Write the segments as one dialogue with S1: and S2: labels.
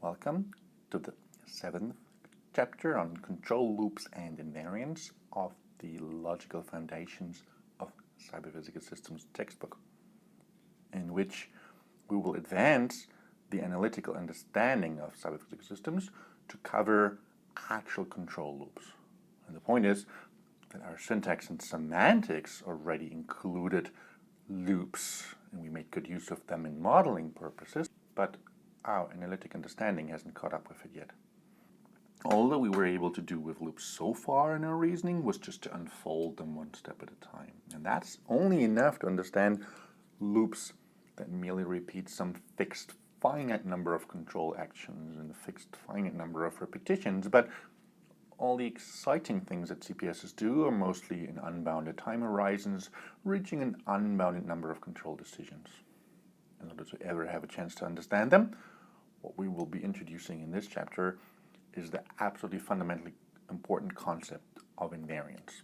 S1: Welcome to the 7th chapter on control loops and invariants of the Logical Foundations of Cyber-Physical Systems textbook, in which we will advance the analytical understanding of cyber-physical systems to cover actual control loops. And the point is that our syntax and semantics already included loops, and we made good use of them in modeling purposes, but our analytic understanding hasn't caught up with it yet. All that we were able to do with loops so far in our reasoning was just to unfold them one step at a time. And that's only enough to understand loops that merely repeat some fixed finite number of control actions and a fixed finite number of repetitions, but all the exciting things that CPSs do are mostly in unbounded time horizons, reaching an unbounded number of control decisions. In order to ever have a chance to understand them, what we will be introducing in this chapter is the absolutely fundamentally important concept of invariance.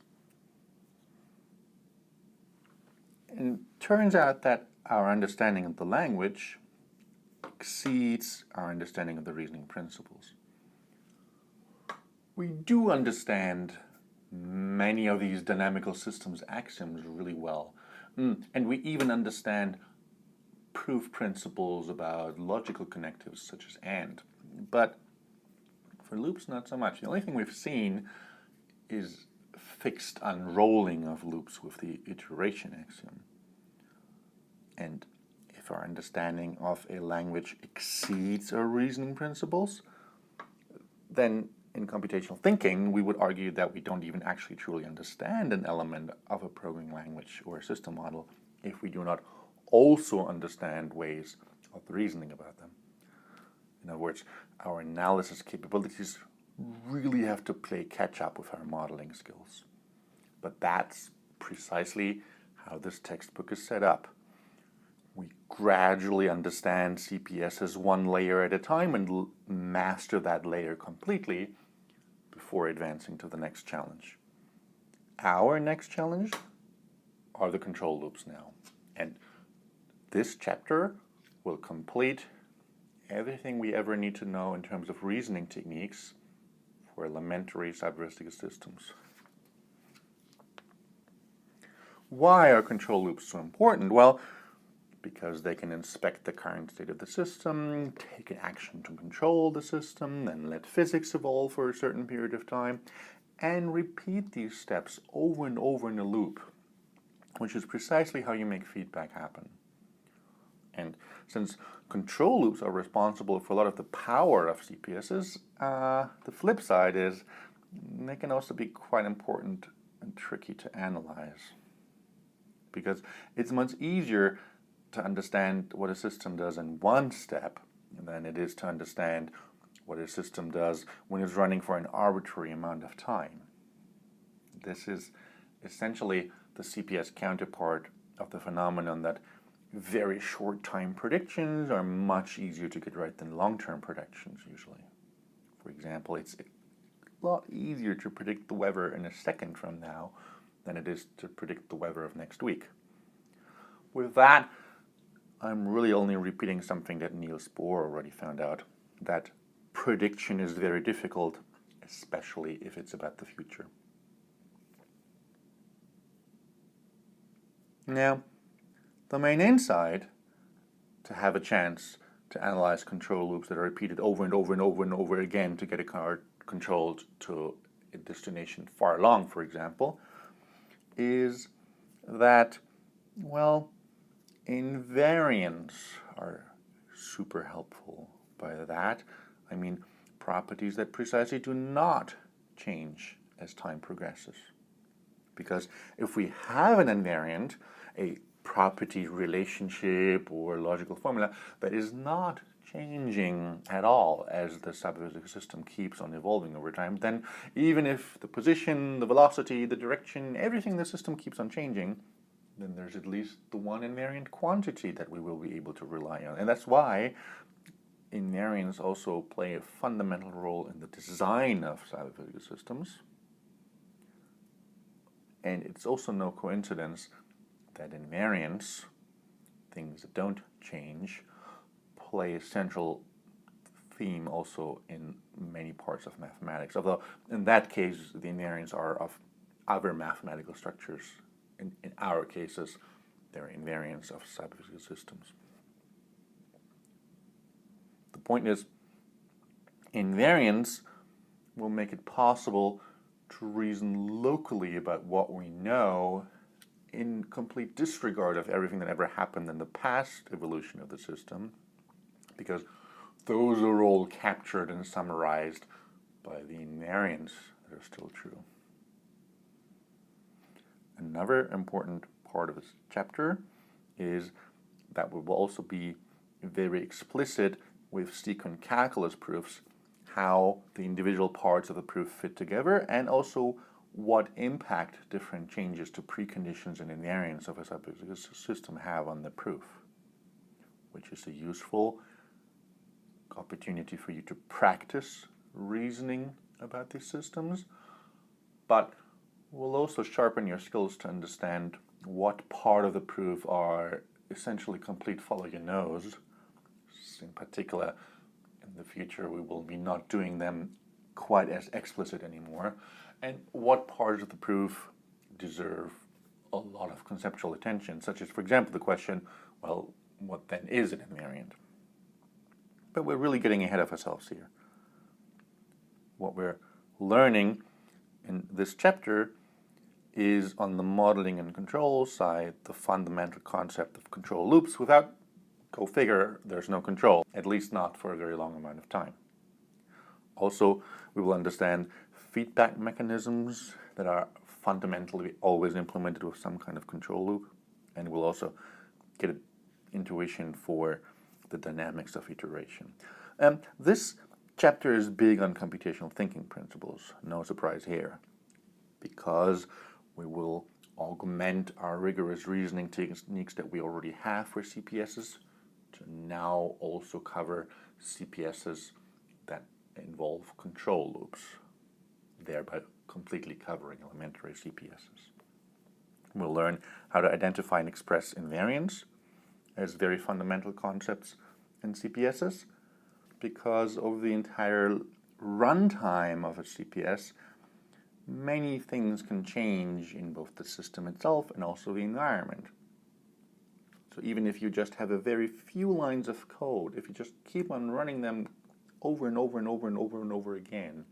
S1: And it turns out that our understanding of the language exceeds our understanding of the reasoning principles. We do understand many of these dynamical systems axioms really well, and we even understand proof principles about logical connectives such as AND. But for loops, not so much. The only thing we've seen is fixed unrolling of loops with the iteration axiom. And if our understanding of a language exceeds our reasoning principles, then in computational thinking, we would argue that we don't even actually truly understand an element of a programming language or a system model if we do not also understand ways of reasoning about them. In other words, our analysis capabilities really have to play catch up with our modeling skills. But that's precisely how this textbook is set up. We gradually understand CPSs one layer at a time and master that layer completely before advancing to the next challenge. Our next challenge are the control loops now. And this chapter will complete everything we ever need to know in terms of reasoning techniques for elementary cyber-physical systems. Why are control loops so important? Well, because they can inspect the current state of the system, take an action to control the system, then let physics evolve for a certain period of time, and repeat these steps over and over in a loop, which is precisely how you make feedback happen. And since control loops are responsible for a lot of the power of CPSs, the flip side is they can also be quite important and tricky to analyze. Because it's much easier to understand what a system does in one step than it is to understand what a system does when it's running for an arbitrary amount of time. This is essentially the CPS counterpart of the phenomenon that very short time predictions are much easier to get right than long-term predictions usually. For example, it's a lot easier to predict the weather in a second from now than it is to predict the weather of next week. With that, I'm really only repeating something that Niels Bohr already found out, that prediction is very difficult, especially if it's about the future. Now, the main insight to have a chance to analyze control loops that are repeated over and over and over and over again to get a car controlled to a destination far along, for example, is that, well, invariants are super helpful. By that, I mean properties that precisely do not change as time progresses. Because if we have an invariant, a property relationship or logical formula that is not changing at all as the cyber-physical system keeps on evolving over time, then even if the position, the velocity, the direction, everything in the system keeps on changing, then there's at least the one invariant quantity that we will be able to rely on. And that's why invariants also play a fundamental role in the design of cyber-physical systems. And it's also no coincidence that invariants, things that don't change, play a central theme also in many parts of mathematics, although in that case the invariants are of other mathematical structures. In our cases, they're invariants of cyberphysical systems. The point is, invariants will make it possible to reason locally about what we know in complete disregard of everything that ever happened in the past evolution of the system, because those are all captured and summarized by the invariants that are still true. Another important part of this chapter is that we will also be very explicit with sequent calculus proofs how the individual parts of the proof fit together, and also what impact different changes to preconditions and invariants of a cyberphysical system have on the proof, which is a useful opportunity for you to practice reasoning about these systems, but will also sharpen your skills to understand what part of the proof are essentially complete follow your nose. In particular, in the future we will be not doing them quite as explicit anymore, and what parts of the proof deserve a lot of conceptual attention, such as, for example, the question, well, what then is an invariant? But we're really getting ahead of ourselves here. What we're learning in this chapter is, on the modeling and control side, the fundamental concept of control loops. Without, go figure, there's no control, at least not for a very long amount of time. Also, we will understand feedback mechanisms that are fundamentally always implemented with some kind of control loop, and we'll also get an intuition for the dynamics of iteration. This chapter is big on computational thinking principles, no surprise here, because we will augment our rigorous reasoning techniques that we already have for CPSs to now also cover CPSs that involve control loops, thereby completely covering elementary CPSs. We'll learn how to identify and express invariants as very fundamental concepts in CPSs, because over the entire runtime of a CPS, many things can change in both the system itself and also the environment. So even if you just have a very few lines of code, if you just keep on running them over and over and over and over and over again,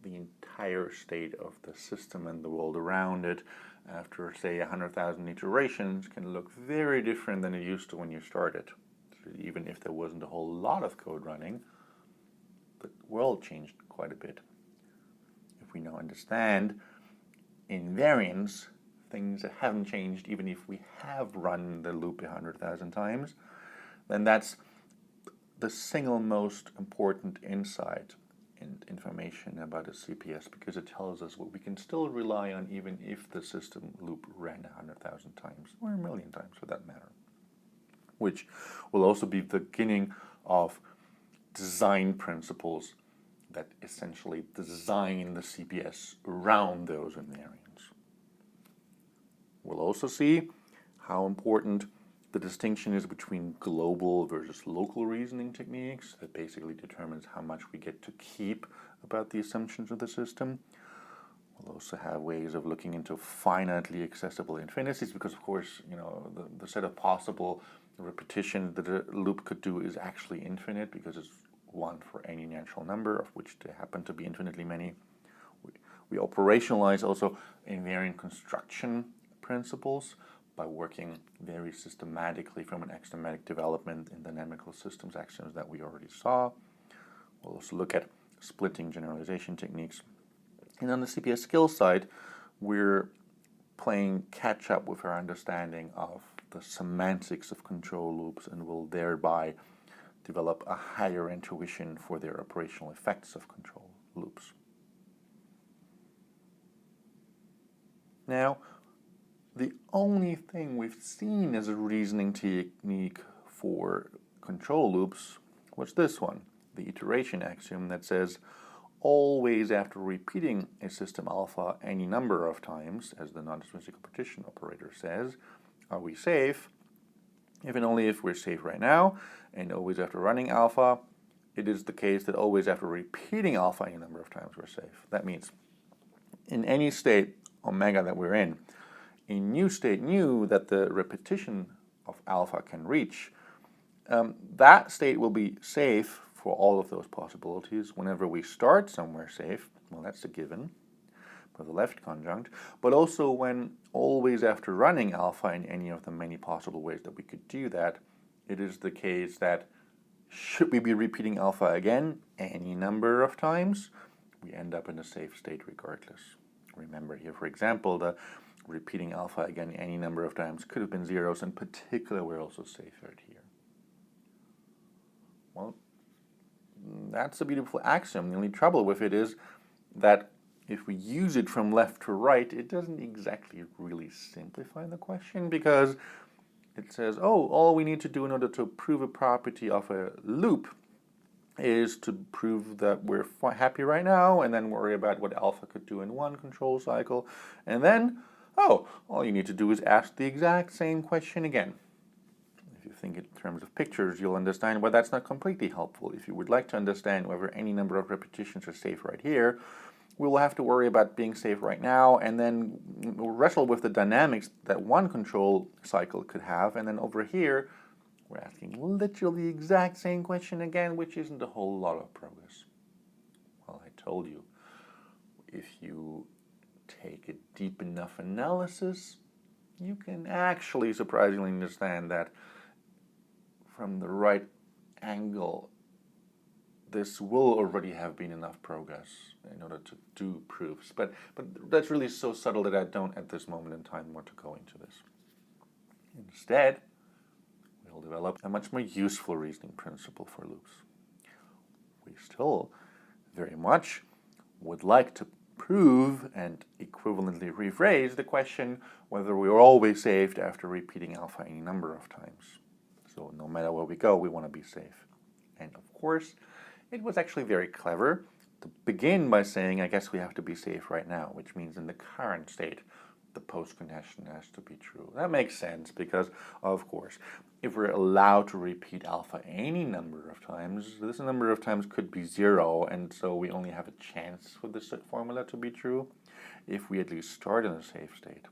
S1: the entire state of the system and the world around it after, say, 100,000 iterations can look very different than it used to when you started. So even if there wasn't a whole lot of code running, the world changed quite a bit. If we now understand invariants, things that haven't changed even if we have run the loop 100,000 times, then that's the single most important insight and information about a CPS, because it tells us what we can still rely on even if the system loop ran 100,000 times, or 1,000,000 times for that matter, which will also be the beginning of design principles that essentially design the CPS around those invariants. We'll also see how important the distinction is between global versus local reasoning techniques. That basically determines how much we get to keep about the assumptions of the system. We'll also have ways of looking into finitely accessible infinities, because of course, the set of possible repetitions that a loop could do is actually infinite, because it's one for any natural number, of which there happen to be infinitely many. We operationalize also invariant construction principles by working very systematically from an axiomatic development in dynamical systems axioms that we already saw. We'll also look at splitting generalization techniques. And on the CPS skills side, we're playing catch up with our understanding of the semantics of control loops, and will thereby develop a higher intuition for their operational effects of control loops. Now, the only thing we've seen as a reasoning technique for control loops was this one, the iteration axiom that says always after repeating a system alpha any number of times, as the non-deterministic partition operator says, are we safe? If and only if we're safe right now, and always after running alpha, it is the case that always after repeating alpha any number of times we're safe. That means in any state omega that we're in, a new state nu that the repetition of alpha can reach, that state will be safe for all of those possibilities. Whenever we start somewhere safe, well, that's a given for the left conjunct, but also when always after running alpha in any of the many possible ways that we could do that, it is the case that should we be repeating alpha again any number of times, we end up in a safe state regardless. Remember here, for example, the repeating alpha again any number of times could have been zeros. In particular, we're also safe right here. Well, that's a beautiful axiom. The only trouble with it is that if we use it from left to right, it doesn't exactly really simplify the question, because it says, oh, all we need to do in order to prove a property of a loop is to prove that we're happy right now, and then worry about what alpha could do in one control cycle, and then, oh, all you need to do is ask the exact same question again. If you think in terms of pictures, you'll understand why that's not completely helpful. If you would like to understand whether any number of repetitions are safe right here, we will have to worry about being safe right now, and then we'll wrestle with the dynamics that one control cycle could have, and then over here, we're asking literally the exact same question again, which isn't a whole lot of progress. Well, I told you, if you take a deep enough analysis, you can actually surprisingly understand that from the right angle, this will already have been enough progress in order to do proofs. But that's really so subtle that I don't at this moment in time want to go into this. Instead, we'll develop a much more useful reasoning principle for loops. We still very much would like to prove and equivalently rephrase the question whether we are always safe after repeating alpha any number of times. So no matter where we go, we want to be safe. And of course, it was actually very clever to begin by saying, I guess we have to be safe right now, which means in the current state, the post condition has to be true. That makes sense because, of course, if we're allowed to repeat alpha any number of times, this number of times could be zero, and so we only have a chance for this formula to be true if we at least start in a safe state.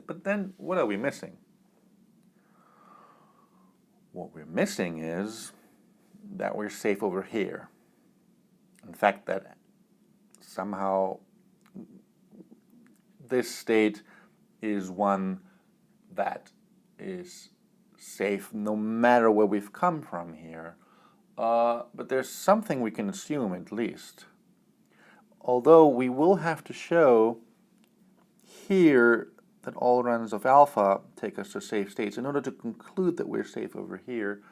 S1: But then, what are we missing? What we're missing is that we're safe over here. In fact, that somehow this state is one that is safe no matter where we've come from here. But there's something we can assume at least. Although we will have to show here that all runs of alpha take us to safe states. In order to conclude that we're safe over here,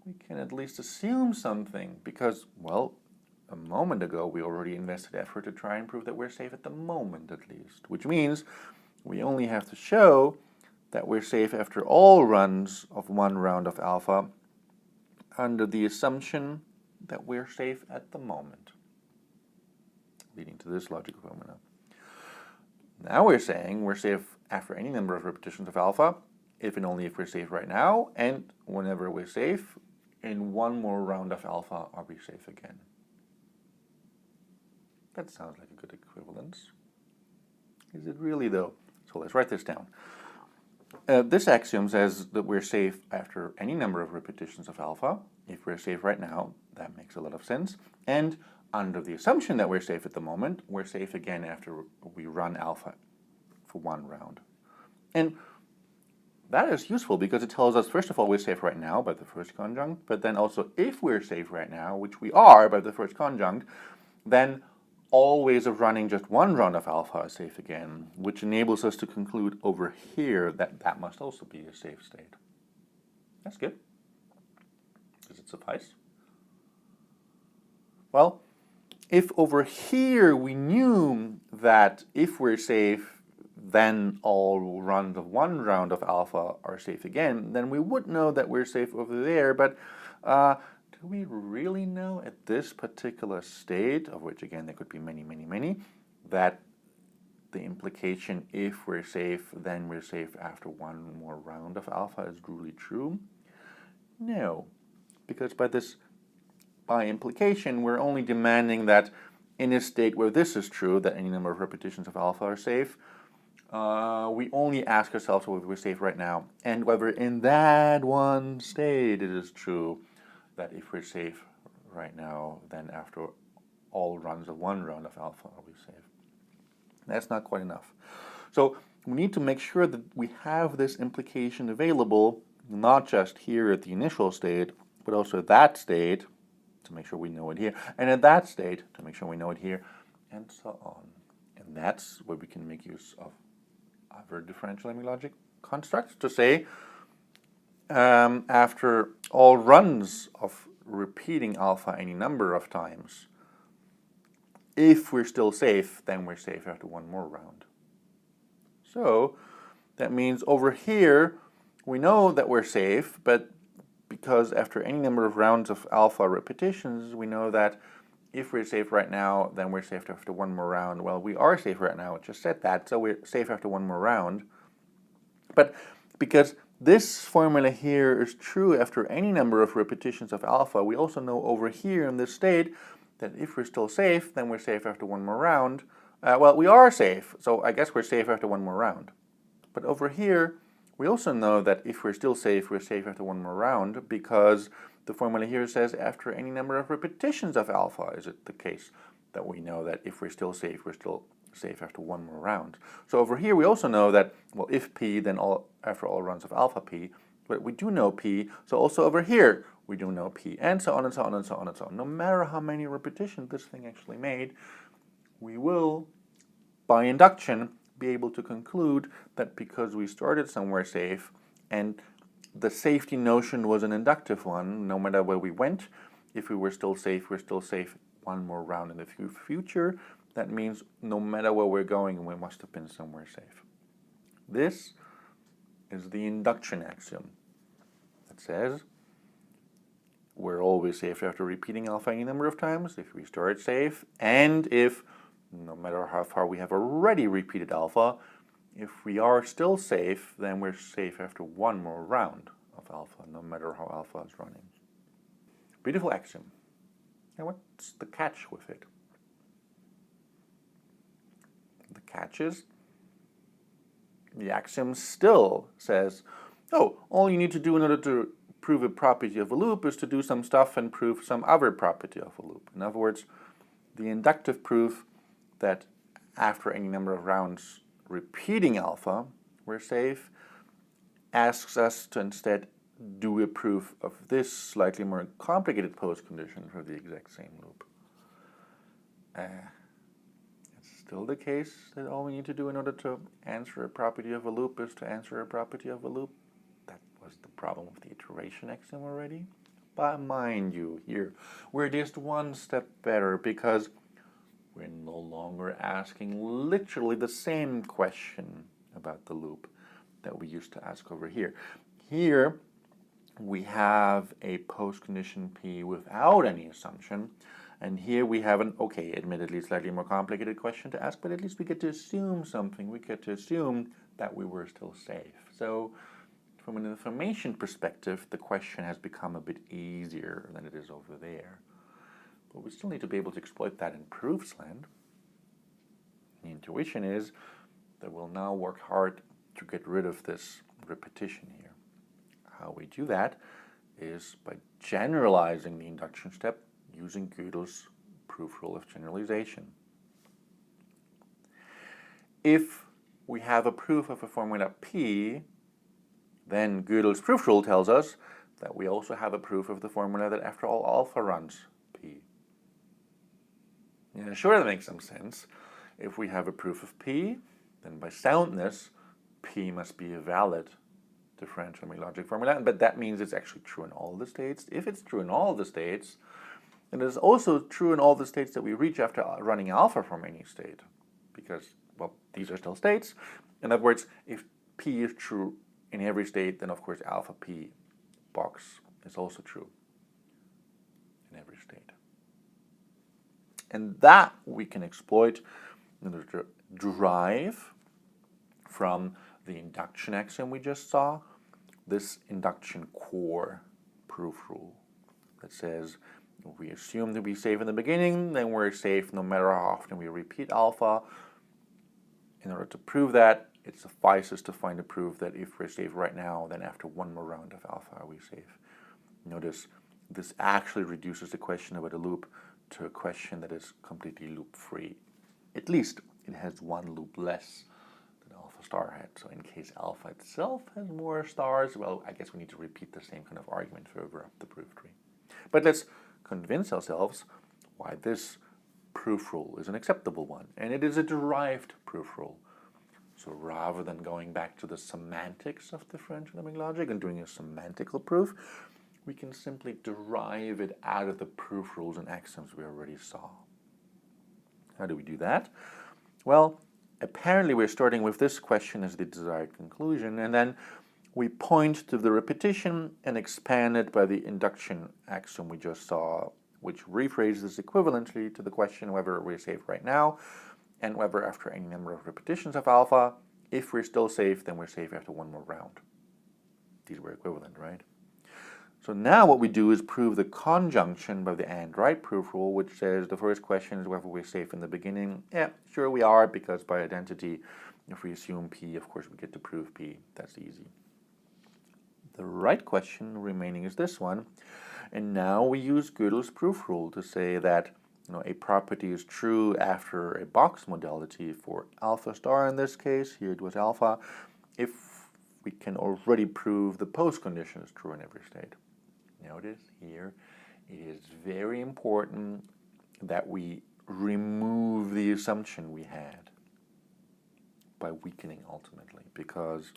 S1: we can at least assume something because, well, a moment ago we already invested effort to try and prove that we're safe at the moment at least, which means we only have to show that we're safe after all runs of one round of alpha under the assumption that we're safe at the moment, leading to this logical formula. Now we're saying we're safe after any number of repetitions of alpha, if and only if we're safe right now, and whenever we're safe, in one more round of alpha, are we safe again? That sounds like a good equivalence. Is it really though? So let's write this down. This axiom says that we're safe after any number of repetitions of alpha. If we're safe right now, that makes a lot of sense. And under the assumption that we're safe at the moment, we're safe again after we run alpha for one round. And that is useful because it tells us, first of all, we're safe right now by the first conjunct, but then also if we're safe right now, which we are by the first conjunct, then all ways of running just one round of alpha are safe again, which enables us to conclude over here that that must also be a safe state. That's good. Does it suffice? Well, if over here we knew that if we're safe, then all runs of one round of alpha are safe again, then we would know that we're safe over there, but do we really know at this particular state, of which again there could be many, many, many, that the implication if we're safe, then we're safe after one more round of alpha is truly true? No, because by implication, we're only demanding that in a state where this is true, that any number of repetitions of alpha are safe, we only ask ourselves whether we're safe right now, and whether in that one state it is true that if we're safe right now, then after all runs of one round of alpha are we safe. That's not quite enough. So we need to make sure that we have this implication available, not just here at the initial state, but also at that state, to make sure we know it here, and at that state, to make sure we know it here, and so on. And that's where we can make use of other differential logic constructs to say, after all runs of repeating alpha any number of times, if we're still safe, then we're safe after one more round. So that means over here, we know that we're safe, but because after any number of rounds of alpha repetitions, we know that if we're safe right now, then we're safe after one more round. Well, we are safe right now, it just said that, so we're safe after one more round. But because this formula here is true after any number of repetitions of alpha, we also know over here in this state that if we're still safe, then we're safe after one more round. Well, we are safe, so I guess we're safe after one more round. But over here, we also know that if we're still safe, we're safe after one more round, because the formula here says after any number of repetitions of alpha is it the case that we know that if we're still safe after one more round. So over here we also know that, well, if p, then after all runs of alpha p, but we do know p, so also over here we do know p, and so on and so on and so on and so on. No matter how many repetitions this thing actually made, we will, by induction, be able to conclude that because we started somewhere safe, and the safety notion was an inductive one, no matter where we went, if we were still safe, we're still safe one more round in the future. That means no matter where we're going, we must have been somewhere safe. This is the induction axiom that says we're always safe after repeating alpha any number of times if we start safe, and if, no matter how far we have already repeated alpha, if we are still safe, then we're safe after one more round of alpha, no matter how alpha is running. Beautiful axiom. And what's the catch with it? The catch is the axiom still says, oh, all you need to do in order to prove a property of a loop is to do some stuff and prove some other property of a loop. In other words, the inductive proof that after any number of rounds repeating alpha, we're safe, asks us to instead do a proof of this slightly more complicated postcondition for the exact same loop. It's still the case that all we need to do in order to answer a property of a loop is to answer a property of a loop. That was the problem with the iteration axiom already. But mind you, here, we're just one step better, because we're no longer asking literally the same question about the loop that we used to ask over here. Here, we have a postcondition P without any assumption, and here we have an, okay, admittedly slightly more complicated question to ask, but at least we get to assume something. We get to assume that we were still safe. So from an information perspective, the question has become a bit easier than it is over there. But we still need to be able to exploit that in proofs land. The intuition is that we'll now work hard to get rid of this repetition here. How we do that is by generalizing the induction step using Gödel's proof rule of generalization. If we have a proof of a formula P, then Gödel's proof rule tells us that we also have a proof of the formula that after all alpha runs P. Yeah, sure, that makes some sense. If we have a proof of P, then by soundness, P must be a valid differential logic formula, but that means it's actually true in all the states. If it's true in all the states, then it's also true in all the states that we reach after running alpha from any state, because, well, these are still states. In other words, if P is true in every state, then of course alpha P box is also true in every state. And that we can exploit in order to derive from the induction axiom we just saw, this induction core proof rule. that says if we assume to be safe in the beginning, then we're safe no matter how often we repeat alpha. In order to prove that, it suffices to find a proof that if we're safe right now, then after one more round of alpha are we safe. Notice this actually reduces the question about a loop to a question that is completely loop-free. At least it has one loop less than alpha star had. So in case alpha itself has more stars, well, I guess we need to repeat the same kind of argument further up the proof tree. But let's convince ourselves why this proof rule is an acceptable one. And it is a derived proof rule. So rather than going back to the semantics of differential numbering logic and doing a semantical proof, we can simply derive it out of the proof rules and axioms we already saw. How do we do that? Well, apparently we're starting with this question as the desired conclusion, and then we point to the repetition and expand it by the induction axiom we just saw, which rephrases equivalently to the question whether we're safe right now and whether after any number of repetitions of alpha, if we're still safe, then we're safe after one more round. These were equivalent, right? So now what we do is prove the conjunction by the and right proof rule, which says the first question is whether we're safe in the beginning. Yeah, sure we are, because by identity, if we assume P, of course we get to prove P. That's easy. The right question remaining is this one. And now we use Gödel's proof rule to say that a property is true after a box modality for alpha star in this case. Here it was alpha. If we can already prove the post condition is true in every state. Notice here, it is very important that we remove the assumption we had by weakening ultimately, because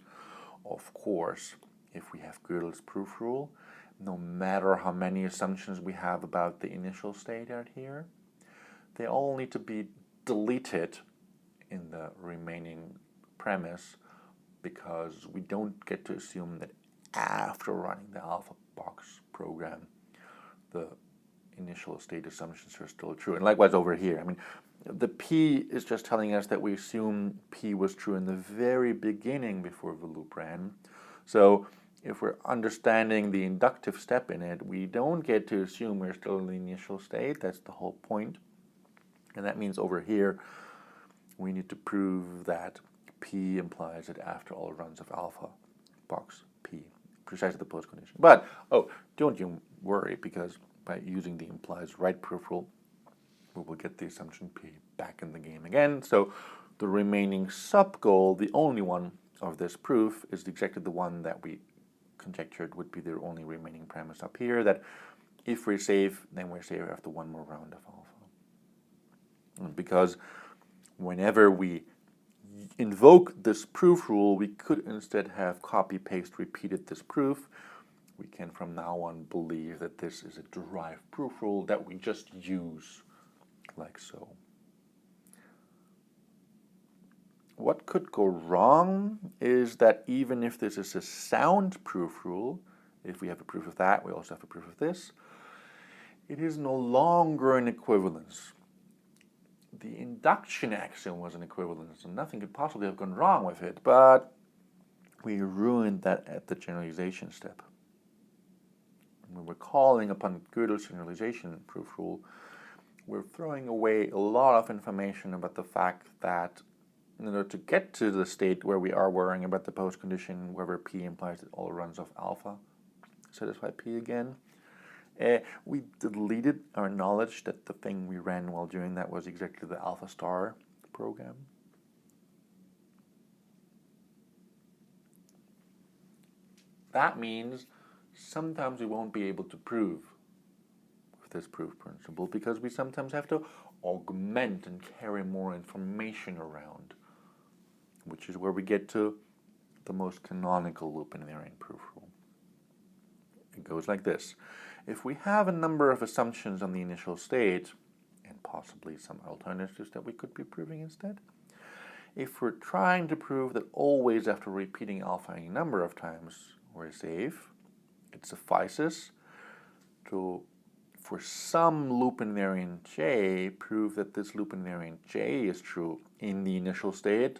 S1: of course, if we have Gödel's proof rule, no matter how many assumptions we have about the initial state out here, they all need to be deleted in the remaining premise, because we don't get to assume that after running the alpha box program, the initial state assumptions are still true. And likewise over here, I mean, the P is just telling us that we assume P was true in the very beginning before the loop ran. So if we're understanding the inductive step in it, we don't get to assume we're still in the initial state. That's the whole point. And that means over here, we need to prove that P implies that after all runs of alpha box P, precisely the post condition. But, don't you worry, because by using the implies right proof rule, we will get the assumption P back in the game again. So the remaining sub-goal, the only one of this proof, is exactly the one that we conjectured would be the only remaining premise up here, that if we're safe, then we're safe after one more round of alpha. And because whenever we invoke this proof rule, we could instead have copy-paste repeated this proof. We can from now on believe that this is a derived proof rule that we just use like so. What could go wrong is that even if this is a sound proof rule, if we have a proof of that, we also have a proof of this, it is no longer an equivalence. The induction axiom was an equivalence, and nothing could possibly have gone wrong with it, but we ruined that at the generalization step. When we're calling upon Gödel's generalization proof rule, we're throwing away a lot of information about the fact that in order to get to the state where we are worrying about the post condition, whether P implies that all runs of alpha satisfy P again, we deleted our knowledge that the thing we ran while doing that was exactly the alpha star program. That means sometimes we won't be able to prove with this proof principle, because we sometimes have to augment and carry more information around, which is where we get to the most canonical loop invariant proof rule. It goes like this. If we have a number of assumptions on the initial state, and possibly some alternatives that we could be proving instead, if we're trying to prove that always after repeating alpha any number of times we're safe, it suffices to, for some loop invariant J, prove that this loop invariant J is true in the initial state,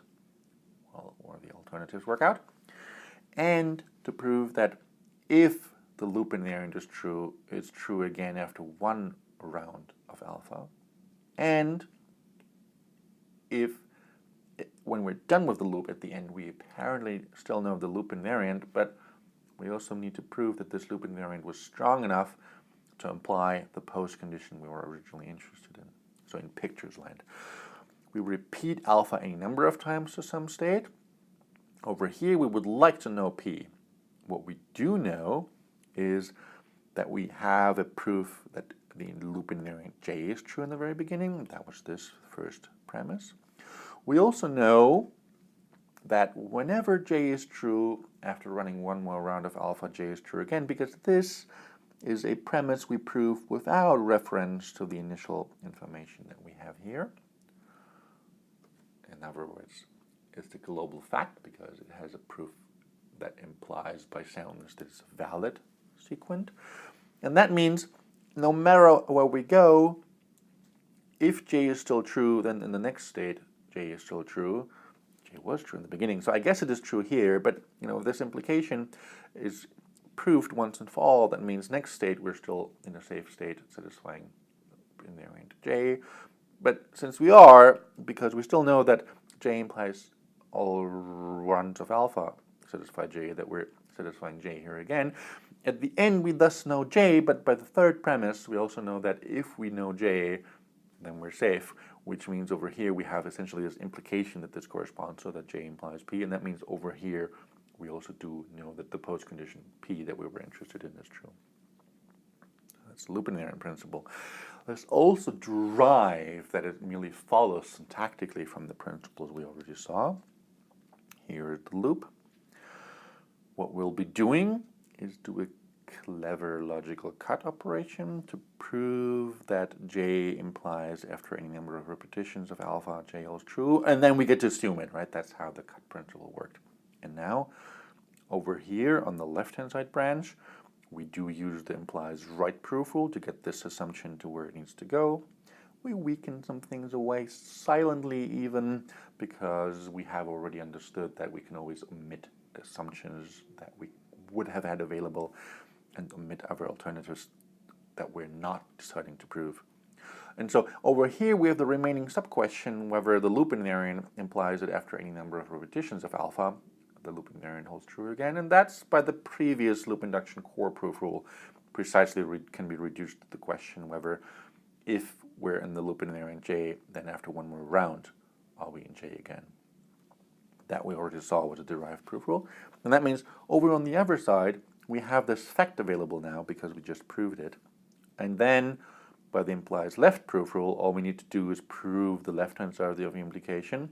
S1: well, or the alternatives work out, and to prove that if the loop invariant is true, it's true again after one round of alpha. And if when we're done with the loop at the end, we apparently still know the loop invariant, but we also need to prove that this loop invariant was strong enough to imply the post condition we were originally interested in. So in pictures land. We repeat alpha a number of times to some state. Over here, we would like to know P. What we do know is that we have a proof that the loop invariant J is true in the very beginning. That was this first premise. We also know that whenever J is true, after running one more round of alpha, J is true again, because this is a premise we prove without reference to the initial information that we have here. In other words, it's a global fact because it has a proof that implies by soundness that it's a valid sequent. And that means no matter where we go, if J is still true, then in the next state, J is still true. J was true in the beginning, so I guess it is true here, but if this implication is proved once and for all, that means next state we're still in a safe state satisfying invariant J. But since we are, because we still know that J implies all runs of alpha satisfy J, that we're satisfying J here again. At the end, we thus know J, but by the third premise, we also know that if we know J, then we're safe, which means over here we have essentially this implication that this corresponds, so that J implies P, and that means over here we also do know that the post condition P that we were interested in is true. That's the loop invariant principle. Let's also derive that it merely follows syntactically from the principles we already saw. Here is the loop. What we'll be doing is do a clever logical cut operation to prove that J implies after any number of repetitions of alpha, J holds true, and then we get to assume it, right? That's how the cut principle worked. And now, over here on the left-hand side branch, we do use the implies right proof rule to get this assumption to where it needs to go. We weaken some things away silently even, because we have already understood that we can always omit assumptions that we would have had available and omit other alternatives that we're not deciding to prove. And so over here we have the remaining sub-question whether the loop invariant implies that after any number of repetitions of alpha, the loop invariant holds true again, and that's by the previous loop induction core proof rule precisely can be reduced to the question whether if we're in the loop invariant J, then after one more round, are we in J again? That we already saw was a derived proof rule. And that means over on the other side, we have this fact available now because we just proved it. And then by the implies left proof rule, all we need to do is prove the left-hand side of the implication.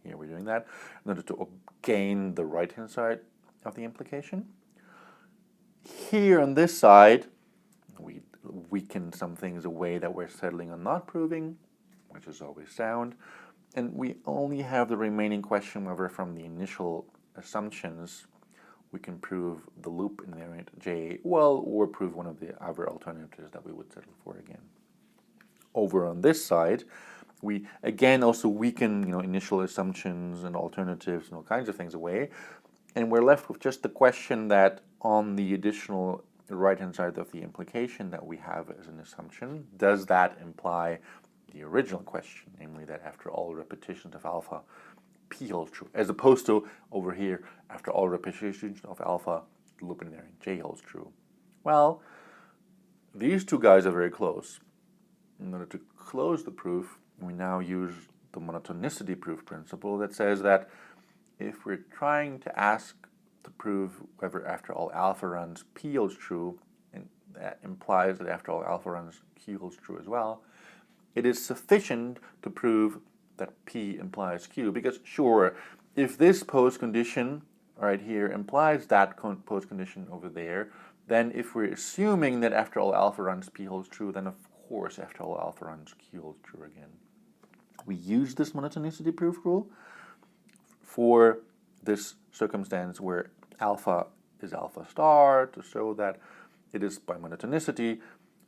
S1: Here we're doing that in order to gain the right-hand side of the implication. Here on this side, we weaken some things away that we're settling on not proving, which is always sound. And we only have the remaining question whether from the initial assumptions we can prove the loop invariant J, well, or prove one of the other alternatives that we would settle for again. Over on this side, we again also weaken initial assumptions and alternatives and all kinds of things away, and we're left with just the question that on the additional right-hand side of the implication that we have as an assumption, does that imply the original question, namely that after all repetitions of alpha, P holds true, as opposed to over here, after all repetitions of alpha, the loop invariant J holds true. Well, these two guys are very close. In order to close the proof, we now use the monotonicity proof principle that says that if we're trying to ask to prove whether after all alpha runs P holds true, and that implies that after all alpha runs Q holds true as well, it is sufficient to prove that P implies Q, because sure, if this post condition right here implies that post condition over there, then if we're assuming that after all alpha runs P holds true, then of course after all alpha runs Q holds true again. We use this monotonicity proof rule for this circumstance where alpha is alpha star to show that it is by monotonicity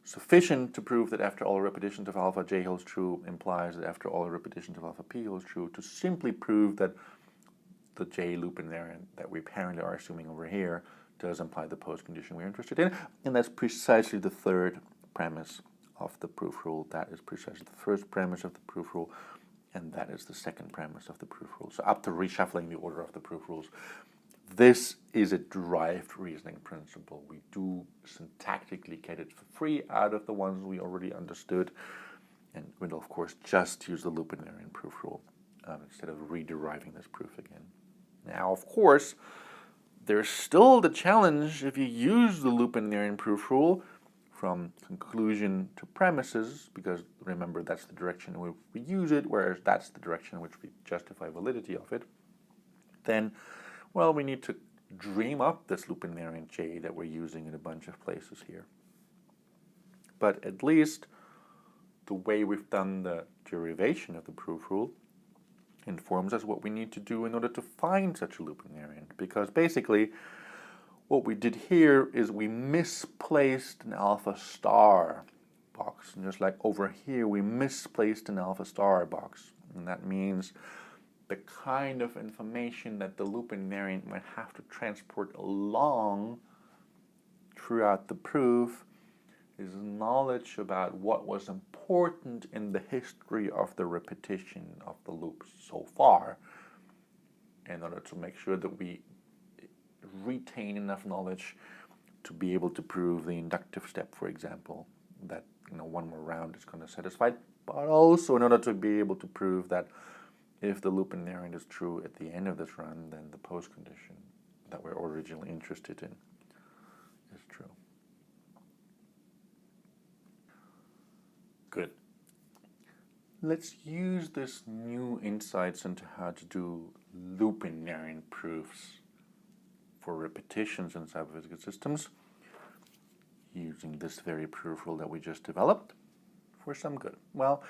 S1: sufficient to prove that after all repetitions of alpha J holds true implies that after all repetitions of alpha P holds true, to simply prove that the J loop invariant that we apparently are assuming over here does imply the postcondition we're interested in, and that's precisely the third premise of the proof rule. That is precisely the first premise of the proof rule, and that is the second premise of the proof rule. So up to reshuffling the order of the proof rules. This is a derived reasoning principle. We do syntactically get it for free out of the ones we already understood, and we'll of course just use the loop invariant proof rule instead of re-deriving this proof again. Now, of course, there's still the challenge if you use the loop invariant proof rule from conclusion to premises, because remember that's the direction in which we use it, whereas that's the direction in which we justify validity of it. Then, well, we need to dream up this loop invariant J that we're using in a bunch of places here. But at least the way we've done the derivation of the proof rule informs us what we need to do in order to find such a loop invariant, because basically what we did here is we misplaced an alpha star box, and just like over here we misplaced an alpha star box, and that means the kind of information that the loop invariant might have to transport along throughout the proof is knowledge about what was important in the history of the repetition of the loops so far, in order to make sure that we retain enough knowledge to be able to prove the inductive step, for example, that one more round is going to satisfy, but also in order to be able to prove that if the loop invariant is true at the end of this run, then the postcondition that we're originally interested in is true. Good. Let's use this new insights into how to do loop invariant proofs for repetitions in cyber-physical systems using this very proof rule that we just developed for some good. Well,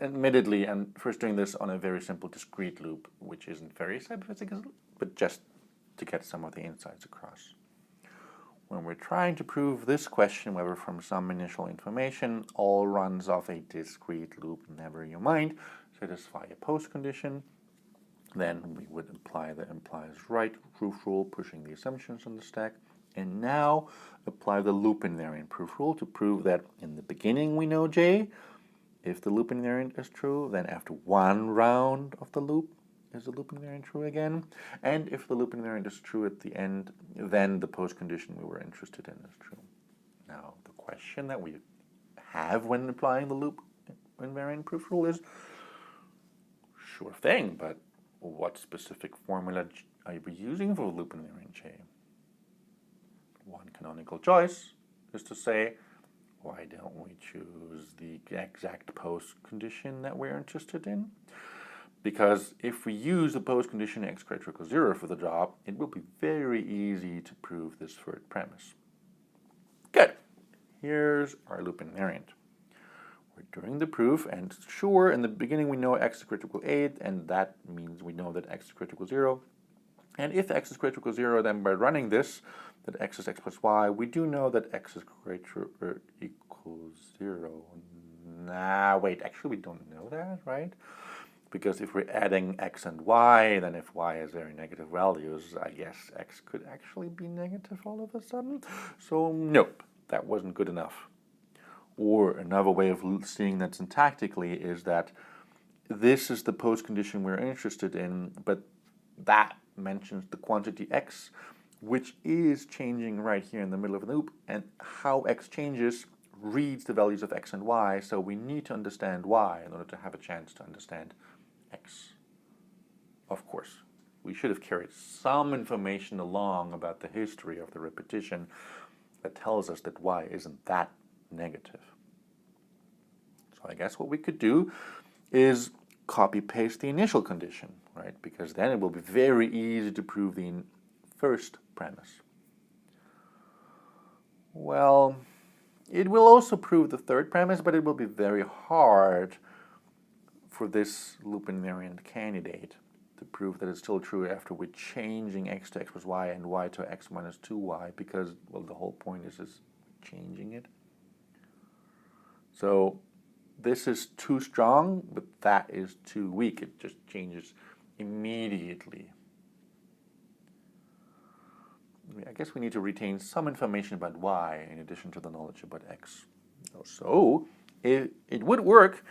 S1: admittedly, I'm first doing this on a very simple discrete loop, which isn't very cyber-physical, but just to get some of the insights across. When we're trying to prove this question, whether from some initial information, all runs of a discrete loop, never you mind, satisfy a postcondition, then we would apply the implies right proof rule, pushing the assumptions on the stack, and now apply the loop invariant proof rule to prove that in the beginning we know J. If the loop invariant is true, then after one round of the loop, is the loop invariant true again? And if the loop invariant is true at the end, then the postcondition we were interested in is true. Now, the question that we have when applying the loop invariant proof rule is, sure thing, but what specific formula are we using for the loop invariant J? One canonical choice is to say, why don't we choose the exact postcondition that we're interested in? Because if we use the postcondition x greater or equal 0 for the job, it will be very easy to prove this third premise. Good. Here's our loop invariant. We're doing the proof, and sure, in the beginning we know x is greater or equal 8, and that means we know that x is greater or equal 0. And if x is greater or equal 0, then by running this, that x is x plus y, we do know that x is greater or equal 0. Nah, wait, actually we don't know that, right? Because if we're adding x and y, then if y has very negative values, I guess x could actually be negative all of a sudden. So nope, that wasn't good enough. Or another way of seeing that syntactically is that this is the postcondition we're interested in, but that mentions the quantity x, which is changing right here in the middle of the loop, and how x changes reads the values of x and y, so we need to understand y in order to have a chance to understand x. Of course, we should have carried some information along about the history of the repetition that tells us that y isn't that negative. So I guess what we could do is copy-paste the initial condition, right? Because then it will be very easy to prove the first premise. Well, it will also prove the third premise, but it will be very hard for this loop invariant candidate to prove that it's still true after we're changing x to x plus y and y to x minus 2y, because, well, the whole point is changing it. So this is too strong, but that is too weak. It just changes immediately. I guess we need to retain some information about y in addition to the knowledge about x. So it would work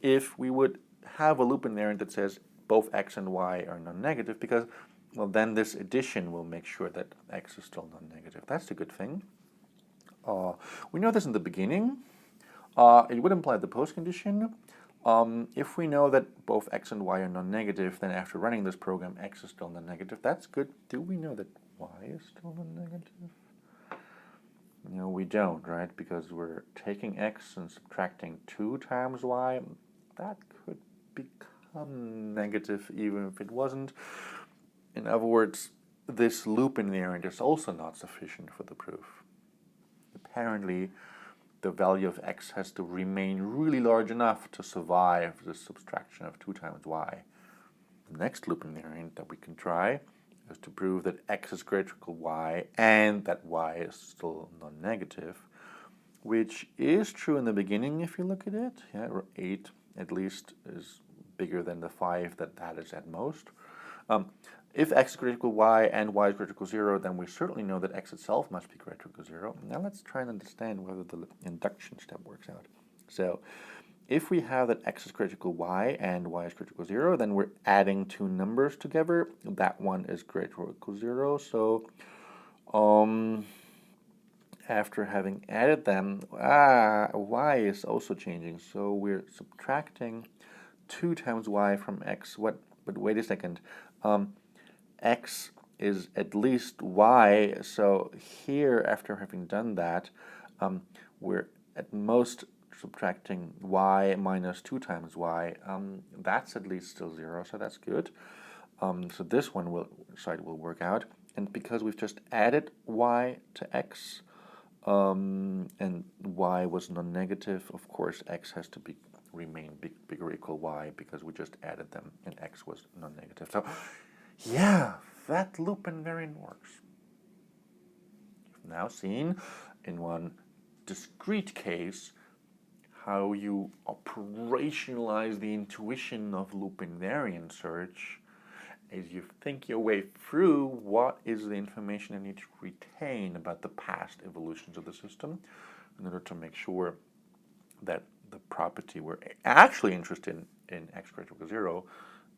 S1: if we would have a loop invariant that says both x and y are non-negative, because, well, then this addition will make sure that x is still non-negative. That's a good thing. We know this in the beginning. It would imply the postcondition. If we know that both x and y are non-negative, then after running this program, x is still non-negative. That's good. Do we know that y is still non-negative? No, we don't, right? Because we're taking x and subtracting 2 times y. That could become negative even if it wasn't. In other words, this loop invariant is also not sufficient for the proof. Apparently, the value of x has to remain really large enough to survive the subtraction of 2 times y. The next loop invariant that we can try is to prove that x is greater than y and that y is still non-negative, which is true in the beginning if you look at it. Yeah, 8 at least is bigger than the 5 that is at most. If x is greater than y and y is greater than 0, then we certainly know that x itself must be greater than 0. Now let's try and understand whether the induction step works out. So if we have that x is greater than y and y is greater than 0, then we're adding 2 numbers together. That one is greater than 0. So after having added them, y is also changing. So we're subtracting 2 times y from x. But wait a second. X is at least y, so here, after having done that, we're at most subtracting y minus 2 times y. That's at least still 0, so that's good. So this side will work out. And because we've just added y to x, and y was non-negative, of course x has to remain bigger or equal y because we just added them and x was non-negative. So yeah, that loop invariant works. You've now seen in one discrete case how you operationalize the intuition of loop invariant search as you think your way through what is the information you need to retain about the past evolutions of the system in order to make sure that the property we're actually interested in x greater than 0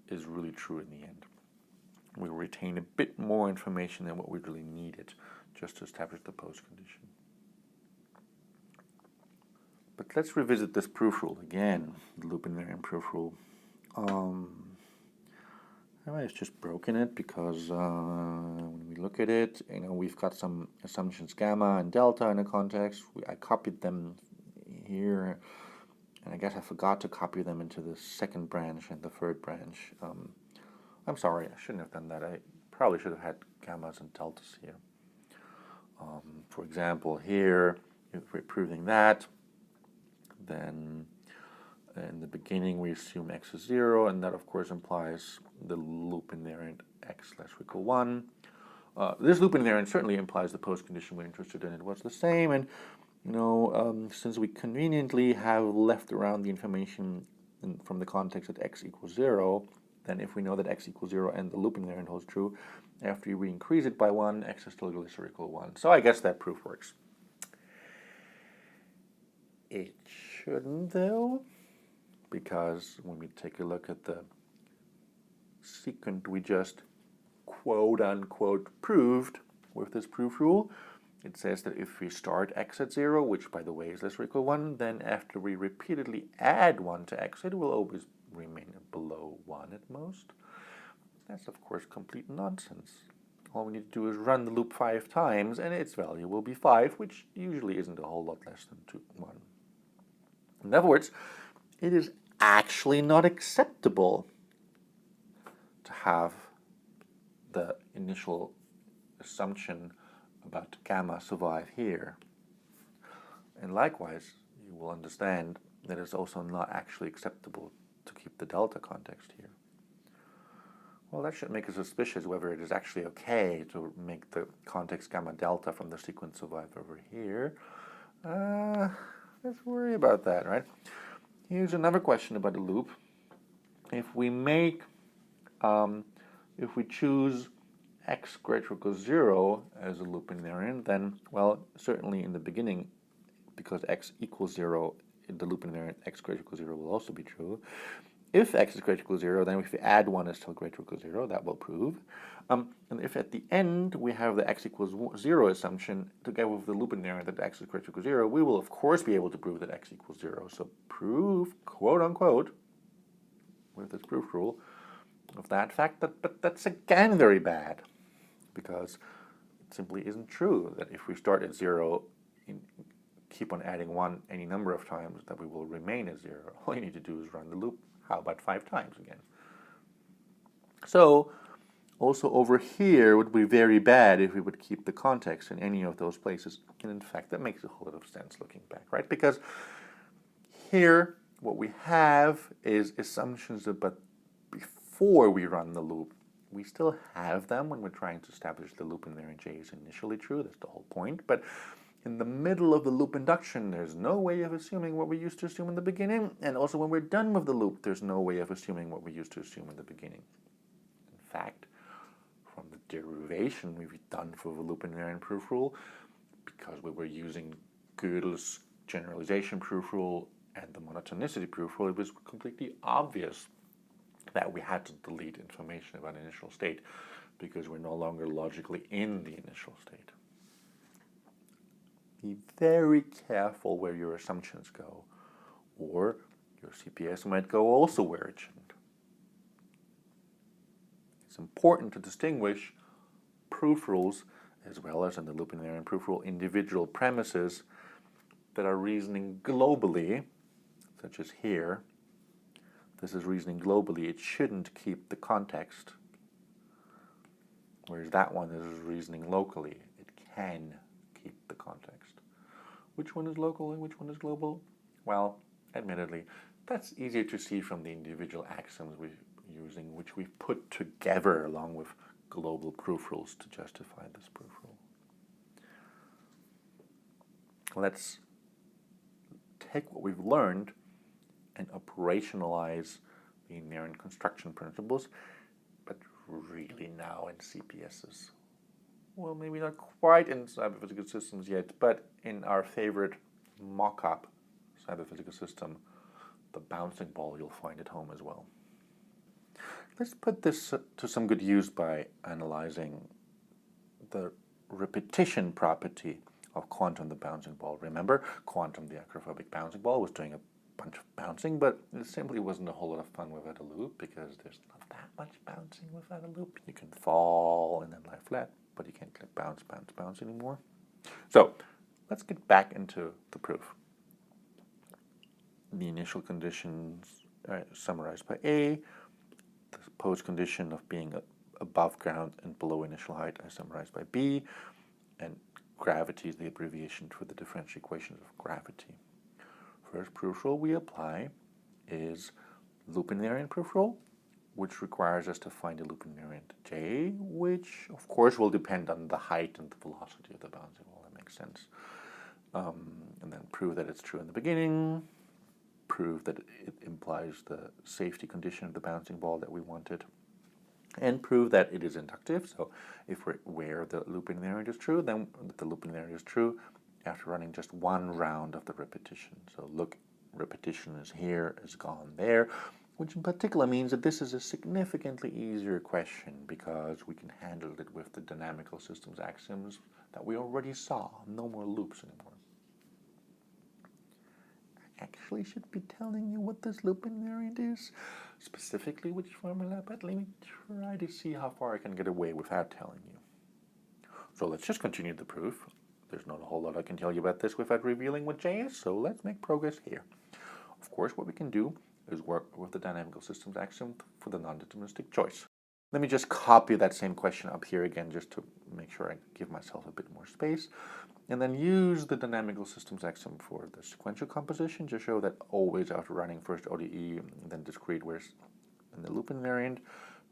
S1: is really true in the end. We retain a bit more information than what we really needed just to establish the postcondition. But let's revisit this proof rule again, the loop invariant proof rule. I've just broken it because when we look at it, we've got some assumptions gamma and delta in a context. I copied them here, and I guess I forgot to copy them into the second branch and the third branch. I'm sorry, I shouldn't have done that. I probably should have had gammas and deltas here. For example, here, if we're proving that, then in the beginning we assume x is 0, and that of course implies the loop invariant x less or equal 1. This loop invariant certainly implies the postcondition we're interested in. It was the same, and since we conveniently have left around the information from the context that x equals 0, then if we know that x equals 0 and the loop invariant holds true, after we increase it by 1, x is still less or equal 1. So I guess that proof works. It shouldn't, though, because when we take a look at the sequent we just quote-unquote proved with this proof rule, it says that if we start x at 0, which by the way is less or equal 1, then after we repeatedly add 1 to x, it will always remain below 1 at most. That's of course complete nonsense. All we need to do is run the loop 5 times and its value will be 5, which usually isn't a whole lot less than 1. In other words, it is actually not acceptable to have the initial assumption about gamma survive here. And likewise, you will understand that it's also not actually acceptable to keep the delta context here. Well, that should make us suspicious whether it is actually okay to make the context gamma delta from the sequence survive over here. Let's worry about that, right? Here's another question about the loop. If we choose x greater or equals 0 as a loop invariant, then, well, certainly in the beginning, because x equals 0, the loop invariant x greater or equals 0 will also be true. If x is greater or equals 0, then if we add 1 is still greater or equals 0, that will prove. And if at the end we have the x equals 0 assumption together with the loop invariant that x is greater or equals 0, we will of course be able to prove that x equals 0. So prove, quote unquote, with this proof rule, of that fact, but that's again very bad, because it simply isn't true that if we start at 0, keep on adding 1 any number of times, that we will remain at 0. All you need to do is run the loop. How about 5 times again? So also over here would be very bad if we would keep the context in any of those places. And in fact, that makes a whole lot of sense looking back, right? Because here what we have is assumptions but before we run the loop. We still have them when we're trying to establish the loop invariant J is initially true. That's the whole point. But in the middle of the loop induction, there's no way of assuming what we used to assume in the beginning. And also when we're done with the loop, there's no way of assuming what we used to assume in the beginning. In fact, from the derivation we've done for the loop invariant proof rule, because we were using Gödel's generalization proof rule and the monotonicity proof rule, it was completely obvious that we had to delete information about initial state because we're no longer logically in the initial state. Be very careful where your assumptions go, or your CPS might go also where it shouldn't. It's important to distinguish proof rules, as well as in the loop invariant proof rule, individual premises that are reasoning globally, such as here. This is reasoning globally. It shouldn't keep the context, whereas that one is reasoning locally. It can keep the context. Which one is local and which one is global? Well, admittedly, that's easier to see from the individual axioms we're using, which we've put together along with global proof rules to justify this proof rule. Let's take what we've learned and operationalize the invariant construction principles, but really now in CPSs. Well, maybe not quite in cyber-physical systems yet, but in our favorite mock-up cyber-physical system, the bouncing ball, you'll find at home as well. Let's put this to some good use by analyzing the repetition property of quantum the bouncing ball. Remember, quantum the acrophobic bouncing ball was doing a bunch of bouncing, but it simply wasn't a whole lot of fun without a loop, because there's not that much bouncing without a loop. You can fall and then lie flat, but you can't click bounce, bounce, bounce anymore. So let's get back into the proof. The initial conditions are summarized by A. The supposed condition of being above ground and below initial height are summarized by B. And gravity is the abbreviation for the differential equations of gravity. First proof rule we apply is loop invariant proof rule, which requires us to find a loop invariant J, which of course will depend on the height and the velocity of the bouncing ball. That makes sense. And then prove that it's true in the beginning, prove that it implies the safety condition of the bouncing ball that we wanted, and prove that it is inductive. So if we're aware the loop invariant is true, then the loop invariant is true after running just one round of the repetition. So look, repetition is here, is gone there, which in particular means that this is a significantly easier question because we can handle it with the dynamical systems axioms that we already saw. No more loops anymore. I actually should be telling you what this loop invariant is, specifically which formula, but let me try to see how far I can get away without telling you. So let's just continue the proof. There's not a whole lot I can tell you about this without revealing what J is, so let's make progress here. Of course, what we can do is work with the dynamical systems axiom for the non-deterministic choice. Let me just copy that same question up here again, just to make sure I give myself a bit more space, and then use the dynamical systems axiom for the sequential composition to show that always after running first ODE and then discrete where's in the loop invariant,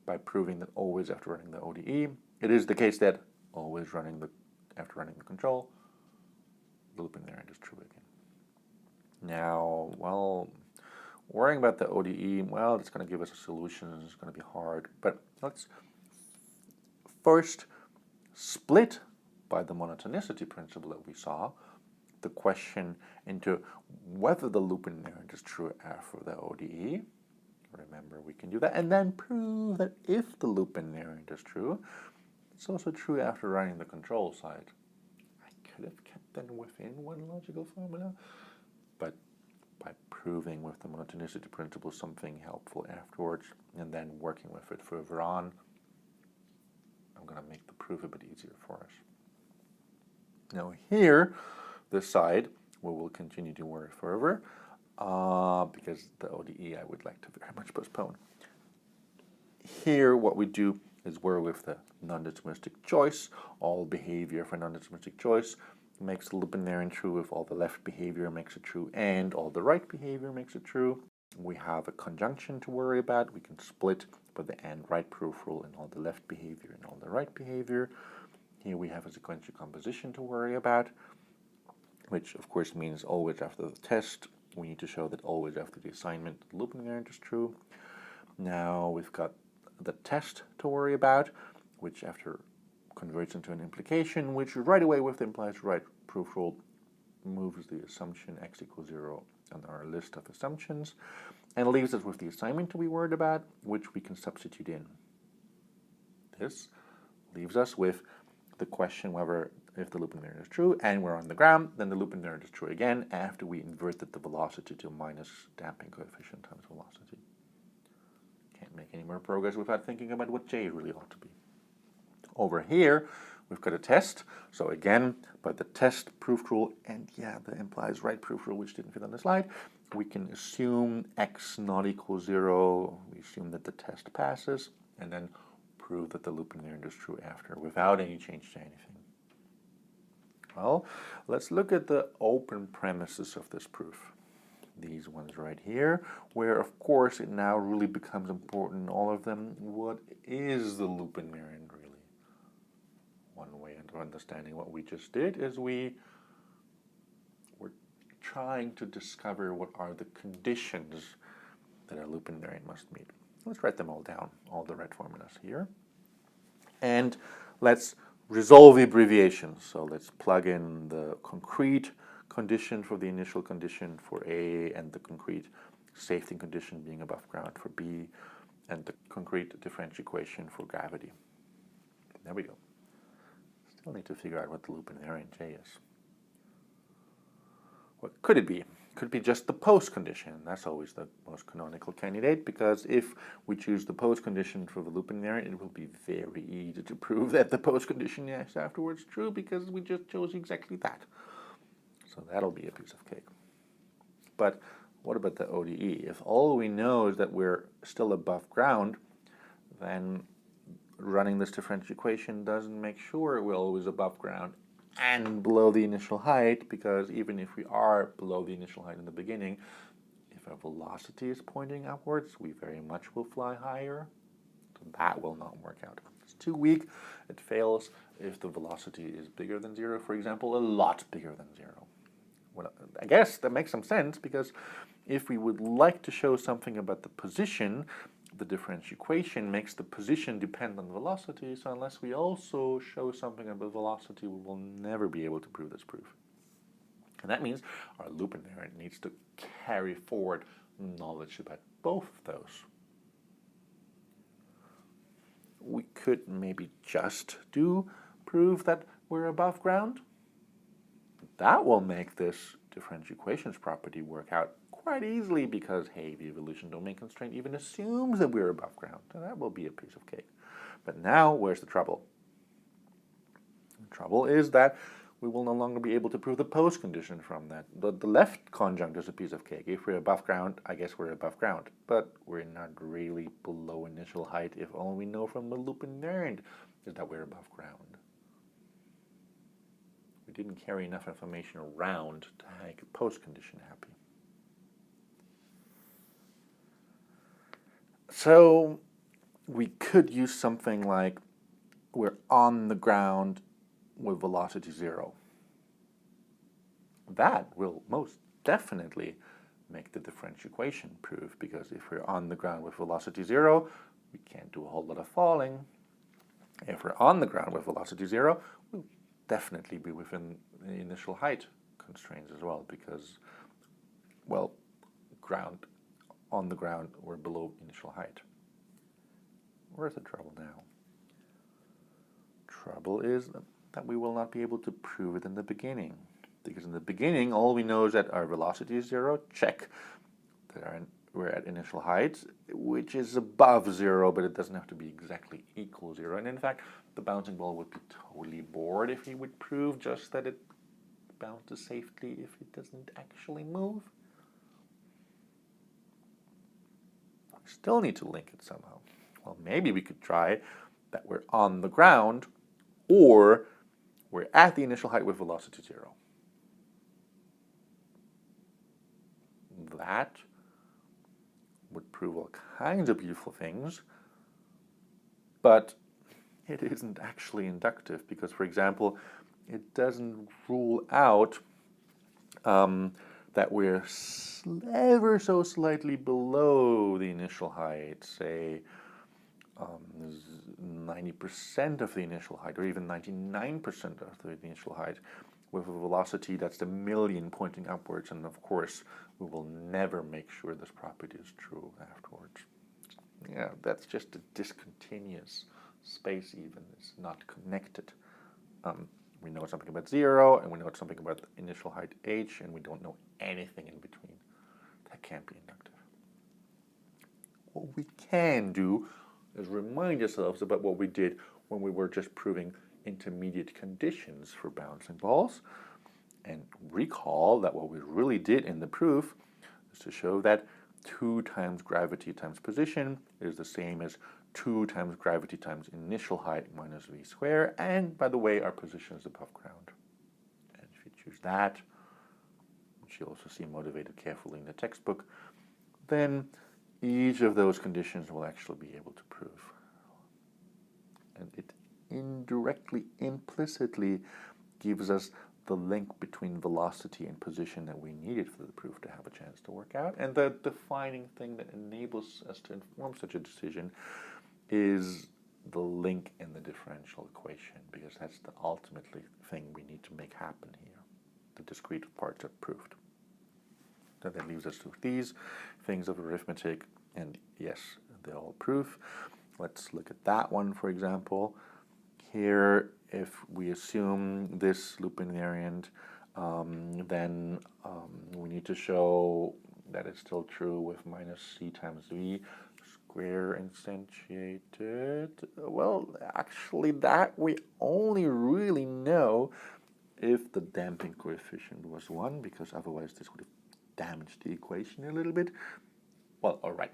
S1: by proving that always after running the ODE, it is the case that always after running the control, the loop invariant is true again. Now, well, worrying about the ODE, well, it's going to give us a solution. It's going to be hard, but let's first split by the monotonicity principle that we saw the question into whether the loop invariant is true after the ODE. Remember, we can do that, and then prove that if the loop invariant is true, it's also true after running the control side. I could have kept them within one logical formula, but by proving with the monotonicity principle something helpful afterwards, and then working with it further on, I'm going to make the proof a bit easier for us. Now here, this side, we will continue to work further, because the ODE I would like to very much postpone. Here, what we do is work with the non-deterministic choice. All behavior for non-deterministic choice makes the loop invariant true if all the left behavior makes it true and all the right behavior makes it true. We have a conjunction to worry about. We can split by the and right proof rule in all the left behavior and all the right behavior. Here we have a sequential composition to worry about, which of course means always after the test, we need to show that always after the assignment, the loop invariant is true. Now we've got the test to worry about, which after converts into an implication, which right away with the implies right proof rule moves the assumption x equals 0 on our list of assumptions, and leaves us with the assignment to be worried about, which we can substitute in. This leaves us with the question whether if the loop invariant is true and we're on the ground, then the loop invariant is true again after we inverted the velocity to minus damping coefficient times velocity. Can't make any more progress without thinking about what J really ought to be. Over here, we've got a test. So again, by the test proof rule and the implies right proof rule, which didn't fit on the slide, we can assume x not equals 0. We assume that the test passes, and then prove that the loop invariant is true after without any change to anything. Well, let's look at the open premises of this proof. These ones right here, where of course it now really becomes important, all of them, what is the loop invariant really? One way of understanding what we just did is we were trying to discover what are the conditions that a loop invariant must meet. Let's write them all down, all the right formulas here. And let's resolve the abbreviations. So let's plug in the concrete condition for the initial condition for A, and the concrete safety condition being above ground for B, and the concrete differential equation for gravity. There we go. Still need to figure out what the loop invariant J is. What could it be? Could it be just the post condition? That's always the most canonical candidate, because if we choose the post condition for the loop invariant, it will be very easy to prove that the post condition is afterwards true, because we just chose exactly that. So that'll be a piece of cake. But what about the ODE? If all we know is that we're still above ground, then running this differential equation doesn't make sure we're always above ground and below the initial height, because even if we are below the initial height in the beginning, if our velocity is pointing upwards, we very much will fly higher. So that will not work out. It's too weak. It fails if the velocity is bigger than 0, for example, a lot bigger than 0. Well, I guess that makes some sense, because if we would like to show something about the position, the differential equation makes the position depend on velocity, so unless we also show something about velocity, we will never be able to prove this proof. And that means our loop invariant needs to carry forward knowledge about both of those. We could maybe just prove that we're above ground. That will make this differential equations property work out quite easily, because, hey, the evolution domain constraint even assumes that we're above ground. So that will be a piece of cake. But now, where's the trouble? The trouble is that we will no longer be able to prove the post condition from that. The left conjunct is a piece of cake. If we're above ground, I guess we're above ground. But we're not really below initial height if all we know from the loop invariant is that we're above ground. We didn't carry enough information around to make a post condition happy. So we could use something like we're on the ground with velocity 0. That will most definitely make the differential equation prove, because if we're on the ground with velocity 0, we can't do a whole lot of falling. If we're on the ground with velocity 0, we'll definitely be within the initial height constraints as well, because, well, on the ground, we're below initial height. Where's the trouble now? Trouble is that we will not be able to prove it in the beginning, because in the beginning, all we know is that our velocity is 0, check. That we're at initial height, which is above 0, but it doesn't have to be exactly equal 0. And in fact, the bouncing ball would be totally bored if we would prove just that it bounces safely if it doesn't actually move. We still need to link it somehow. Well, maybe we could try that we're on the ground, or we're at the initial height with velocity 0. That would prove all kinds of beautiful things, but it isn't actually inductive because, for example, it doesn't rule out that we're ever so slightly below the initial height, say 90% of the initial height, or even 99% of the initial height, with a velocity that's the million pointing upwards, and of course we will never make sure this property is true afterwards. Yeah, that's just a discontinuous space even, it's not connected. We know something about 0, and we know something about the initial height h, and we don't know anything in between. That can't be inductive. What we can do is remind ourselves about what we did when we were just proving intermediate conditions for bouncing balls, and recall that what we really did in the proof is to show that 2 times gravity times position is the same as 2 times gravity times initial height minus v squared, and by the way, our position is above ground. And if you choose that, which you also see motivated carefully in the textbook, then each of those conditions will actually be able to prove. And it indirectly, implicitly gives us the link between velocity and position that we needed for the proof to have a chance to work out. And the defining thing that enables us to inform such a decision is the link in the differential equation, because that's the ultimately thing we need to make happen here. The discrete parts are proved. So that leaves us with these things of arithmetic, and yes, they're all proof. Let's look at that one, for example. Here, if we assume this loop invariant, then we need to show that it's still true with minus c times v square instantiated. Well, actually, that we only really know if the damping coefficient was 1, because otherwise this would have damaged the equation a little bit. Well, all right.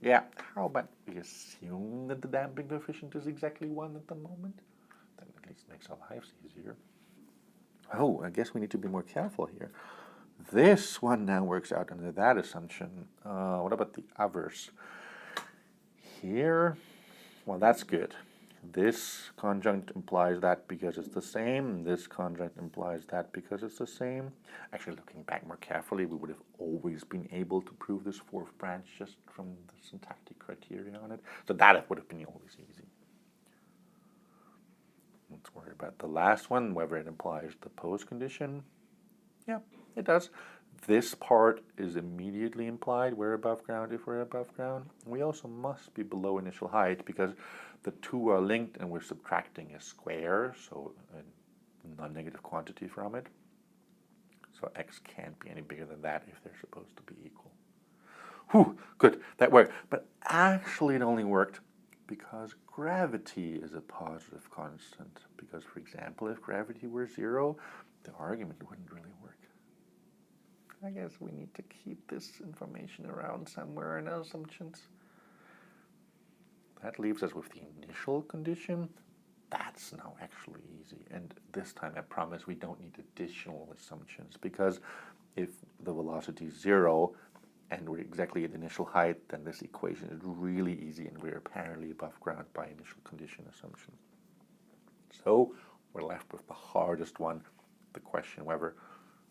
S1: Yeah, how about we assume that the damping coefficient is exactly 1 at the moment? That at least makes our lives easier. Oh, I guess we need to be more careful here. This one now works out under that assumption. What about the others? Here, well, that's good. This conjunct implies that because it's the same. This conjunct implies that because it's the same. Actually, looking back more carefully, we would have always been able to prove this fourth branch just from the syntactic criteria on it. So that would have been always easy. Let's worry about the last one, whether it implies the pose condition. Yeah, it does. This part is immediately implied. We're above ground if we're above ground. We also must be below initial height because the two are linked and we're subtracting a square, so a non-negative quantity from it. So x can't be any bigger than that if they're supposed to be equal. Whew, good, that worked. But actually it only worked because gravity is a positive constant. Because, for example, if gravity were 0, the argument wouldn't really work. I guess we need to keep this information around somewhere in our assumptions. That leaves us with the initial condition. That's now actually easy. And this time I promise we don't need additional assumptions, because if the velocity is 0 and we're exactly at initial height, then this equation is really easy and we're apparently above ground by initial condition assumption. So we're left with the hardest one, the question whether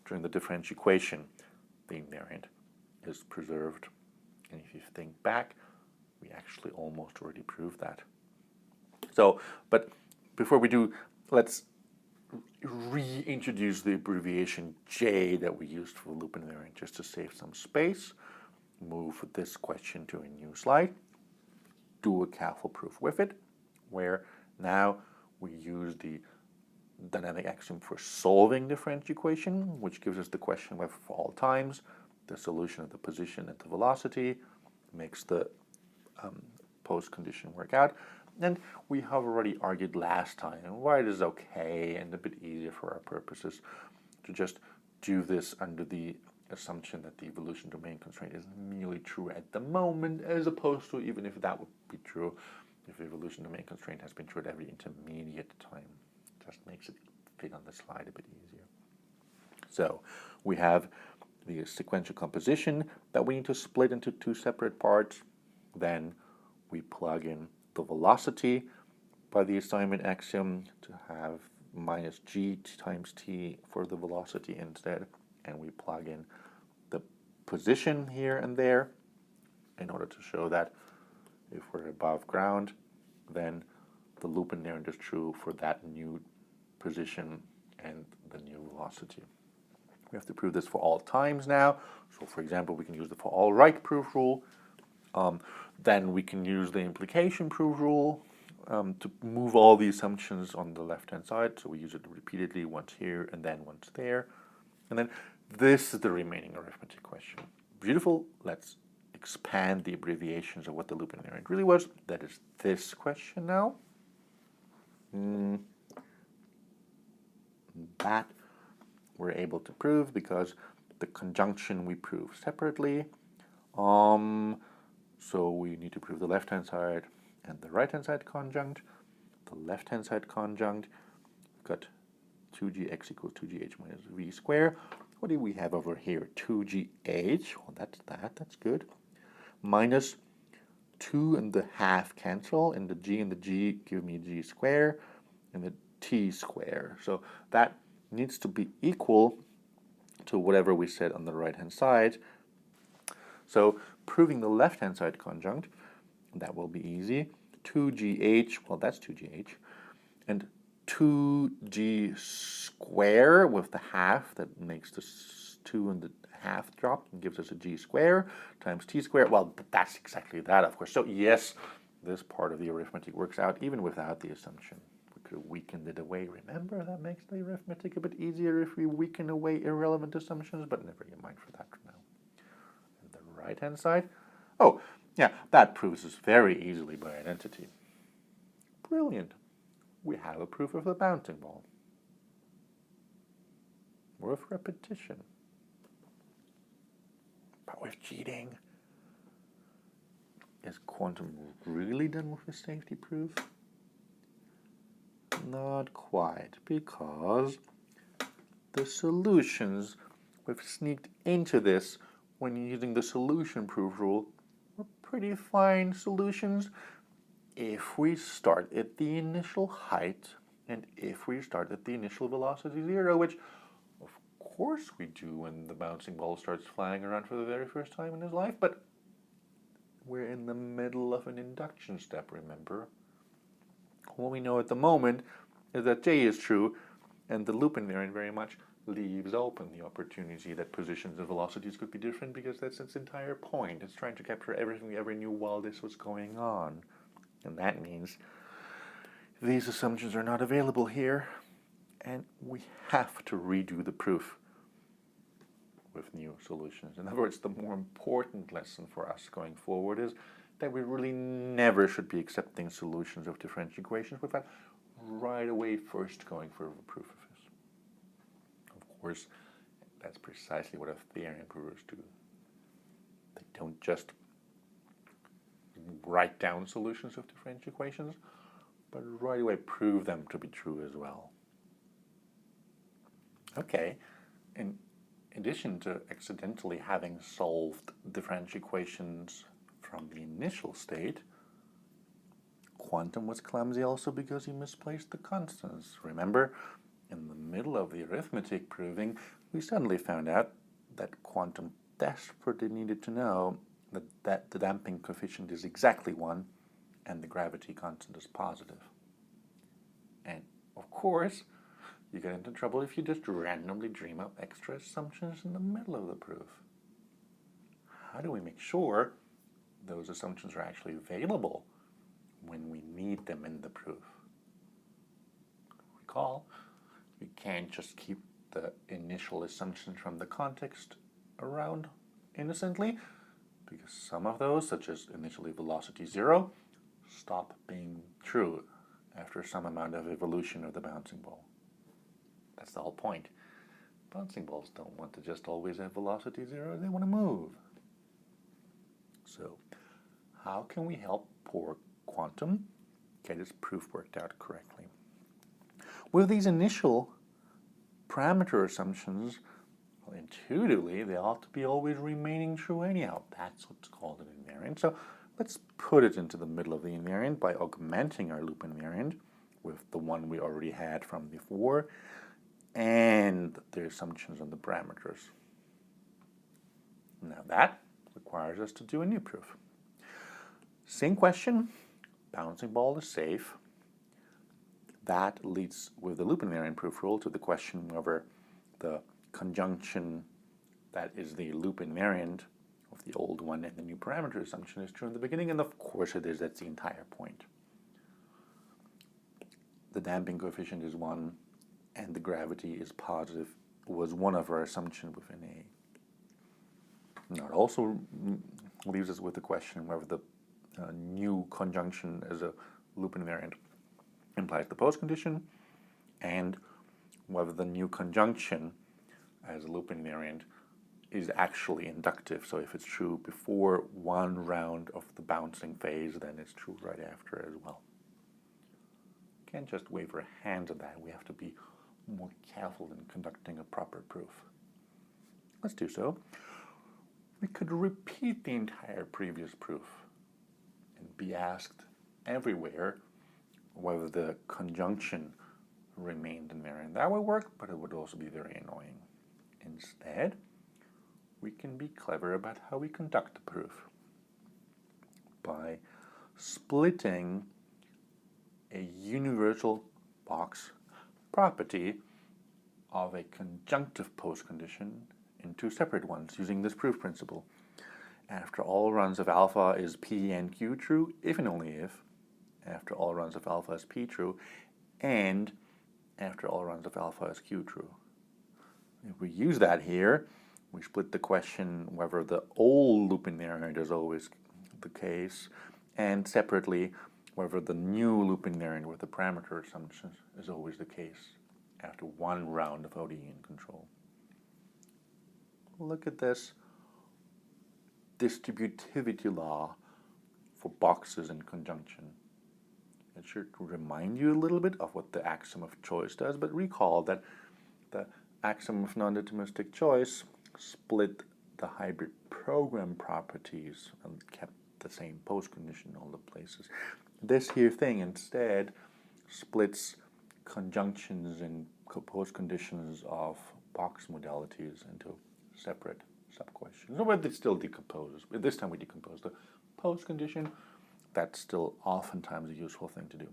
S1: during the differential equation the invariant is preserved. And if you think back, we actually almost already proved that. So, but before we do, let's reintroduce the abbreviation J that we used for loop invariant just to save some space. Move this question to a new slide. Do a careful proof with it, where now we use the dynamic axiom for solving the differential equation, which gives us the question whether for all times the solution of the position and the velocity makes the post condition work out. And we have already argued last time why it is okay and a bit easier for our purposes to just do this under the assumption that the evolution domain constraint is merely true at the moment, as opposed to even if that would be true, if the evolution domain constraint has been true at every intermediate time. Just makes it fit on the slide a bit easier. So we have the sequential composition that we need to split into two separate parts. Then we plug in the velocity by the assignment axiom to have minus g times t for the velocity instead. And we plug in the position here and there in order to show that if we're above ground, then the loop invariant is true for that new position and the new velocity. We have to prove this for all times now. So for example, we can use the for all right proof rule. Then we can use the implication proof rule to move all the assumptions on the left-hand side. So we use it repeatedly, once here and then once there. And then this is the remaining arithmetic question. Beautiful. Let's expand the abbreviations of what the loop invariant really was. That is this question now. That we're able to prove because the conjunction we prove separately. So we need to prove the left-hand side and the right-hand side conjunct. The left-hand side conjunct, we've got 2gx equals 2gh minus v squared. What do we have over here? 2gh, well that's good. Minus 2 and the half cancel, and the g give me g squared, and the t squared. So that needs to be equal to whatever we said on the right-hand side. So proving the left-hand side conjunct, that will be easy. 2gh, well that's 2gh, and 2g squared with the half, that makes this 2 and the half drop and gives us a g squared times t squared. Well, that's exactly that, of course. So yes, this part of the arithmetic works out even without the assumption. We could have weakened it away. Remember, that makes the arithmetic a bit easier if we weaken away irrelevant assumptions, but never mind for that for now. And the right-hand side, oh, yeah, that proves this very easily by identity. Brilliant. We have a proof of the bouncing ball. Worth repetition. But with cheating. Is quantum really done with the safety proof? Not quite, because the solutions we've sneaked into this when using the solution proof rule were pretty fine solutions if we start at the initial height and if we start at the initial velocity 0, which of course we do when the bouncing ball starts flying around for the very first time in his life, but we're in the middle of an induction step, remember? What we know at the moment is that J is true, and the loop invariant very much leaves open the opportunity that positions and velocities could be different, because that's its entire point. It's trying to capture everything we ever knew while this was going on. And that means these assumptions are not available here, and we have to redo the proof with new solutions. In other words, the more important lesson for us going forward is that we really never should be accepting solutions of differential equations without right away first going for a proof of this. Of course, that's precisely what Invariant provers do. They don't just write down solutions of differential equations, but right away prove them to be true as well. Okay, in addition to accidentally having solved differential equations from the initial state, Quantum was clumsy also because he misplaced the constants. Remember, in the middle of the arithmetic proving, we suddenly found out that Quantum desperately needed to know that the damping coefficient is exactly 1 and the gravity constant is positive. And of course, you get into trouble if you just randomly dream up extra assumptions in the middle of the proof. How do we make sure those assumptions are actually available when we need them in the proof? Recall, we can't just keep the initial assumptions from the context around innocently, because some of those, such as initially velocity 0, stop being true after some amount of evolution of the bouncing ball. That's the whole point. Bouncing balls don't want to just always have velocity 0, they want to move. So, how can we help poor quantum get its proof worked out correctly? With these initial parameter assumptions, well, intuitively, they ought to be always remaining true anyhow. That's what's called an invariant. So let's put it into the middle of the invariant by augmenting our loop invariant with the one we already had from before and the assumptions on the parameters. Now that requires us to do a new proof. Same question, bouncing ball is safe. That leads with the loop invariant proof rule to the question whether the conjunction that is the loop invariant of the old one and the new parameter assumption is true in the beginning, and of course it is. That's the entire point. The damping coefficient is 1 and the gravity is positive was one of our assumptions within A. Now it also leaves us with the question whether the new conjunction as a loop invariant implies the postcondition, and whether the new conjunction as a loop invariant is actually inductive. So if it's true before one round of the bouncing phase, then it's true right after as well. Can't just wave our hands at that. We have to be more careful in conducting a proper proof. Let's do so. We could repeat the entire previous proof and be asked everywhere whether the conjunction remained invariant. That would work, but it would also be very annoying. Instead, we can be clever about how we conduct the proof by splitting a universal box property of a conjunctive postcondition into separate ones using this proof principle. After all runs of alpha is P and Q true, if and only if, after all runs of alpha is P true, and after all runs of alpha is Q true. If we use that here, we split the question whether the old loop invariant is always the case, and separately whether the new loop invariant with the parameter assumptions is always the case after one round of ODE in control. Look at this distributivity law for boxes in conjunction. It should remind you a little bit of what the axiom of choice does, but recall that the axiom of non-deterministic choice split the hybrid program properties and kept the same postcondition in all the places. This here thing instead splits conjunctions and postconditions of box modalities into separate sub-questions. But it still decomposes. This time we decompose the postcondition. That's still oftentimes a useful thing to do.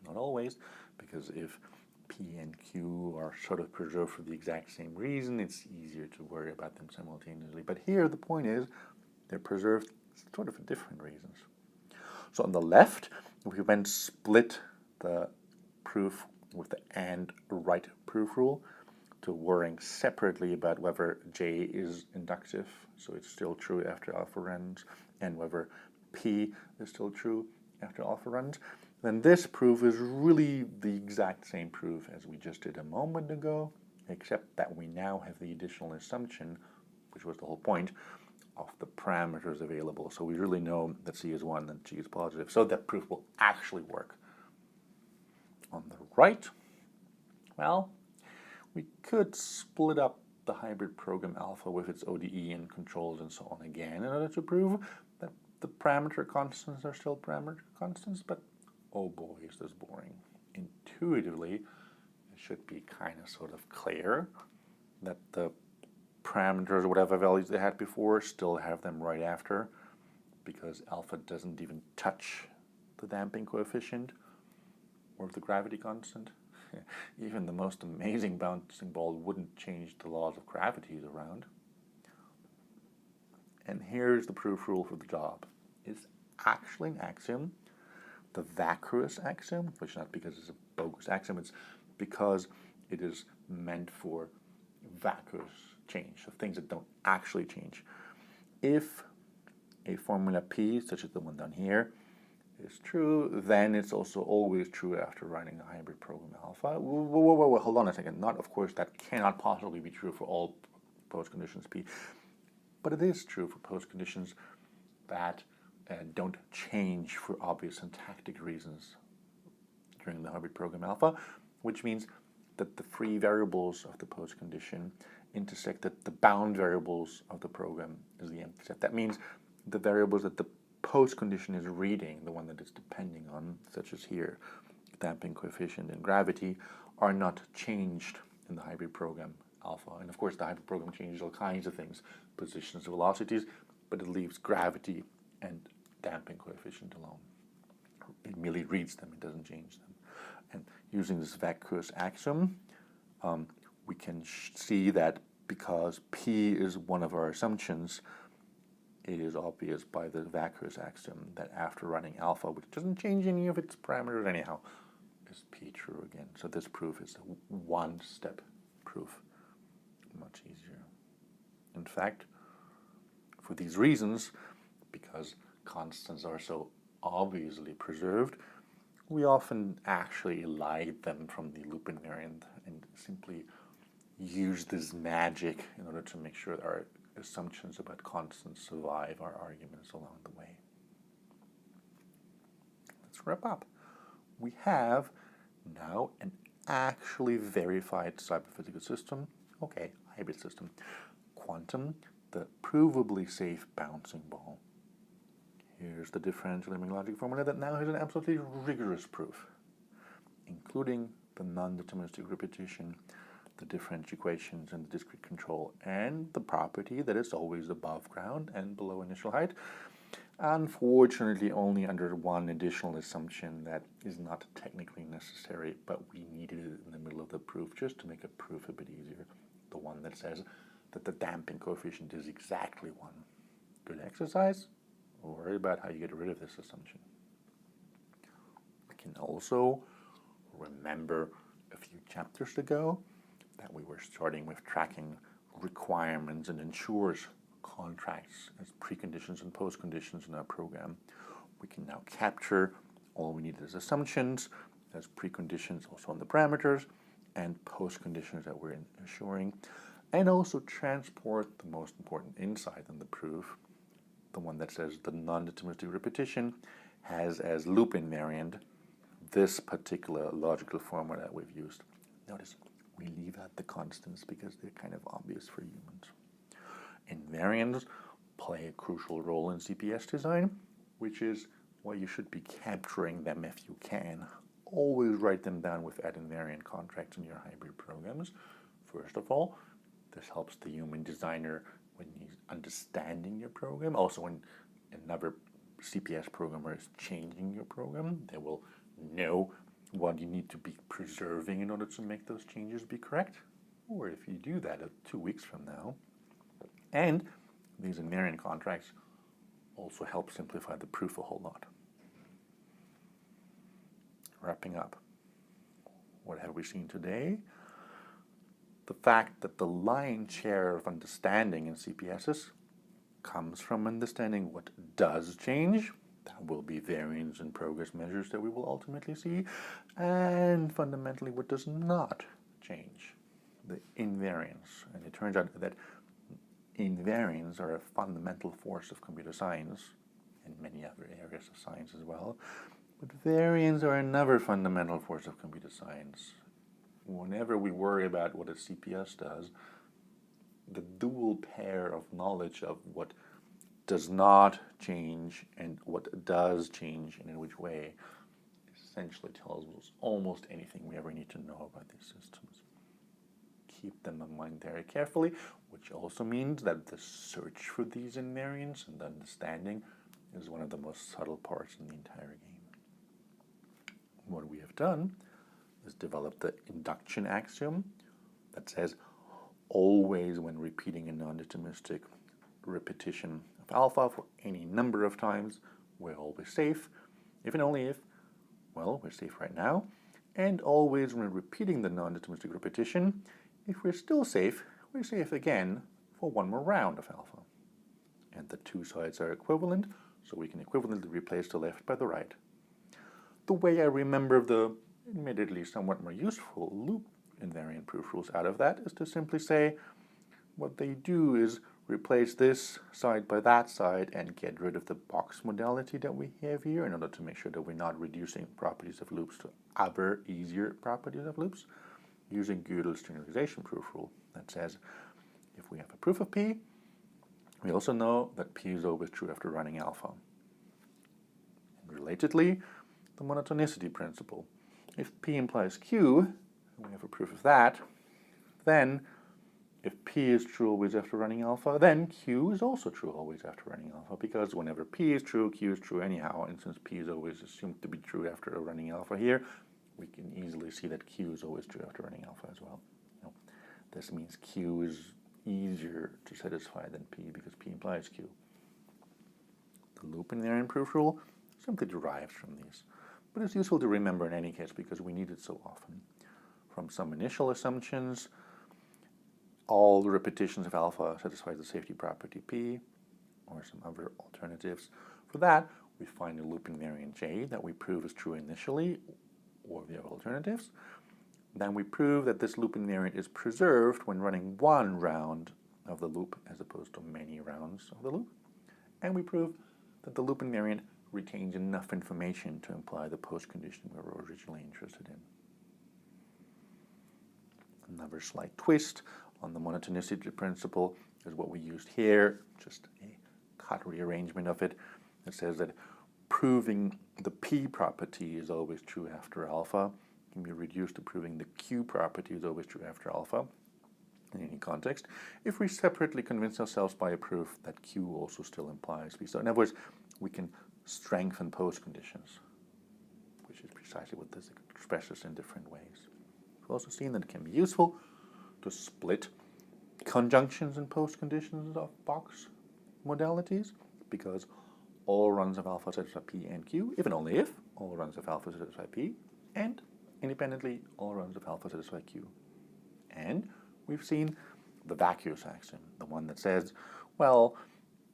S1: Not always, because if P and Q are sort of preserved for the exact same reason, it's easier to worry about them simultaneously. But here the point is they're preserved sort of for different reasons. So on the left, we then split the proof with the AND right proof rule to worrying separately about whether J is inductive, so it's still true after alpha runs, and whether P is still true after alpha runs. Then this proof is really the exact same proof as we just did a moment ago, except that we now have the additional assumption, which was the whole point, of the parameters available. So we really know that C is 1 and G is positive. So that proof will actually work. On the right, well, we could split up the hybrid program alpha with its ODE and controls and so on again in order to prove that the parameter constants are still parameter constants, but oh boy, is this boring. Intuitively, it should be kind of sort of clear that the parameters or whatever values they had before still have them right after, because alpha doesn't even touch the damping coefficient. or the gravity constant. Even the most amazing bouncing ball wouldn't change the laws of gravity around. And here's the proof rule for the job. It's actually an axiom, the vacuous axiom, which is not because it's a bogus axiom, it's because it is meant for vacuous change, so things that don't actually change. If a formula P, such as the one down here, is true, then it's also always true after running a hybrid program alpha. Whoa, hold on a second. Not, of course, that cannot possibly be true for all postconditions P, but it is true for postconditions that don't change for obvious syntactic reasons during the hybrid program alpha, which means that the free variables of the postcondition intersect the bound variables of the program is the empty set. That means the variables that the postcondition is reading, the one that it's depending on, such as here, damping coefficient and gravity, are not changed in the hybrid program alpha. And of course, the hybrid program changes all kinds of things, positions, velocities, but it leaves gravity and damping coefficient alone. It merely reads them, it doesn't change them. And using this vacuous axiom, we can see that because P is one of our assumptions, it is obvious by the vacuous axiom that after running alpha, which doesn't change any of its parameters anyhow, is P true again. So this proof is a one-step proof, much easier. In fact, for these reasons, because constants are so obviously preserved, we often actually elide them from the loop invariant and simply use this magic in order to make sure that our assumptions about constants survive our arguments along the way. Let's wrap up. We have now an actually verified cyberphysical system, okay, hybrid system. Quantum, the provably safe bouncing ball. Here's the differential limit logic formula that now has an absolutely rigorous proof, including the non-deterministic repetition, the differential equations and the discrete control, and the property that it's always above ground and below initial height. Unfortunately, only under one additional assumption that is not technically necessary, but we needed it in the middle of the proof just to make a proof a bit easier. The one that says that the damping coefficient is exactly 1. Good exercise. Worry about how you get rid of this assumption. We can also remember a few chapters ago that we were starting with tracking requirements and ensures contracts as preconditions and postconditions in our program. We can now capture all we need as assumptions, as preconditions also on the parameters, and postconditions that we're ensuring, and also transport the most important insight in the proof, the one that says the non-deterministic repetition has as loop invariant this particular logical formula that we've used. Notice we leave out the constants because they're kind of obvious for humans. Invariants play a crucial role in CPS design, which is why you should be capturing them if you can. Always write them down with ad invariant contracts in your hybrid programs. First of all, this helps the human designer when he's understanding your program. Also, when another CPS programmer is changing your program, they will know what you need to be preserving in order to make those changes be correct, or if you do that 2 weeks from now. And these invariant contracts also help simplify the proof a whole lot. Wrapping up, what have we seen today? The fact that the lion's share of understanding in CPSs comes from understanding what does change. That will be variance and progress measures that we will ultimately see, and fundamentally what does not change, the invariants. And it turns out that invariants are a fundamental force of computer science and many other areas of science as well, but variants are another fundamental force of computer science. Whenever we worry about what a CPS does, the dual pair of knowledge of what does not change and what does change and in which way essentially tells us almost anything we ever need to know about these systems. Keep them in mind very carefully, which also means that the search for these invariants and the understanding is one of the most subtle parts in the entire game. what we have done is develop the induction axiom that says always when repeating a non-deterministic repetition of alpha for any number of times, we're always safe. If and only if, well, we're safe right now. And always when repeating the non-deterministic repetition, if we're still safe, we're safe again for one more round of alpha. And the two sides are equivalent, so we can equivalently replace the left by the right. The way I remember the admittedly somewhat more useful loop invariant proof rules out of that is to simply say what they do is replace this side by that side and get rid of the box modality that we have here in order to make sure that we're not reducing properties of loops to other easier properties of loops using Gödel's generalization proof rule that says if we have a proof of P, we also know that P is always true after running alpha. And relatedly, the monotonicity principle. If P implies Q, and we have a proof of that, then if P is true always after running alpha, then Q is also true always after running alpha, because whenever P is true, Q is true anyhow, and since P is always assumed to be true after running alpha here, we can easily see that Q is always true after running alpha as well. This means Q is easier to satisfy than P because P implies Q. The loop invariant proof rule simply derives from these, but it's useful to remember in any case because we need it so often. From some initial assumptions, all the repetitions of alpha satisfy the safety property P, or some other alternatives. For that, we find a loop invariant J that we prove is true initially, or the other alternatives. Then we prove that this loop invariant is preserved when running one round of the loop as opposed to many rounds of the loop. And we prove that the loop invariant retains enough information to imply the postcondition we were originally interested in. Another slight twist on the monotonicity principle is what we used here, just a cut rearrangement of it. It says that proving the P property is always true after alpha can be reduced to proving the Q property is always true after alpha in any context if we separately convince ourselves by a proof that Q also still implies P. So in other words, we can strengthen postconditions, which is precisely what this expresses in different ways. We've also seen that it can be useful to split conjunctions and postconditions of box modalities because all runs of alpha satisfy P and Q, if and only if all runs of alpha satisfy P, and independently all runs of alpha satisfy Q. And we've seen the vacuous axiom, the one that says, well,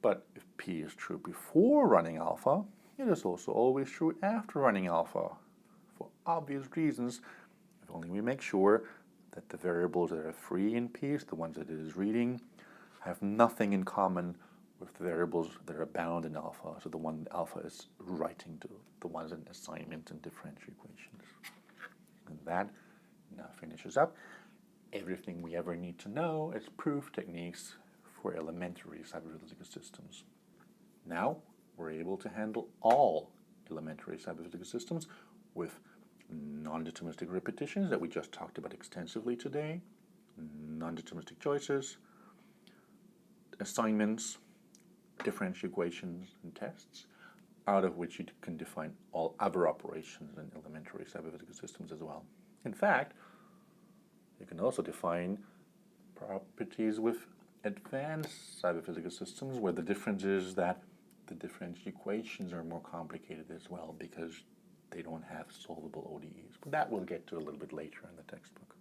S1: but if P is true before running alpha, it is also always true after running alpha. For obvious reasons, if only we make sure that the variables that are free in P, the ones that it is reading, have nothing in common with the variables that are bound in alpha, so the one alpha is writing to, the ones in assignment and differential equations. And that now finishes up everything we ever need to know as proof techniques for elementary cyberphysical systems. Now we're able to handle all elementary cyberphysical systems with non-deterministic repetitions that we just talked about extensively today, non-deterministic choices, assignments, differential equations, and tests, out of which you can define all other operations in elementary cyberphysical systems as well. In fact, you can also define properties with advanced cyberphysical systems where the difference is that the differential equations are more complicated as well because they don't have solvable ODEs. But that we'll get to a little bit later in the textbook.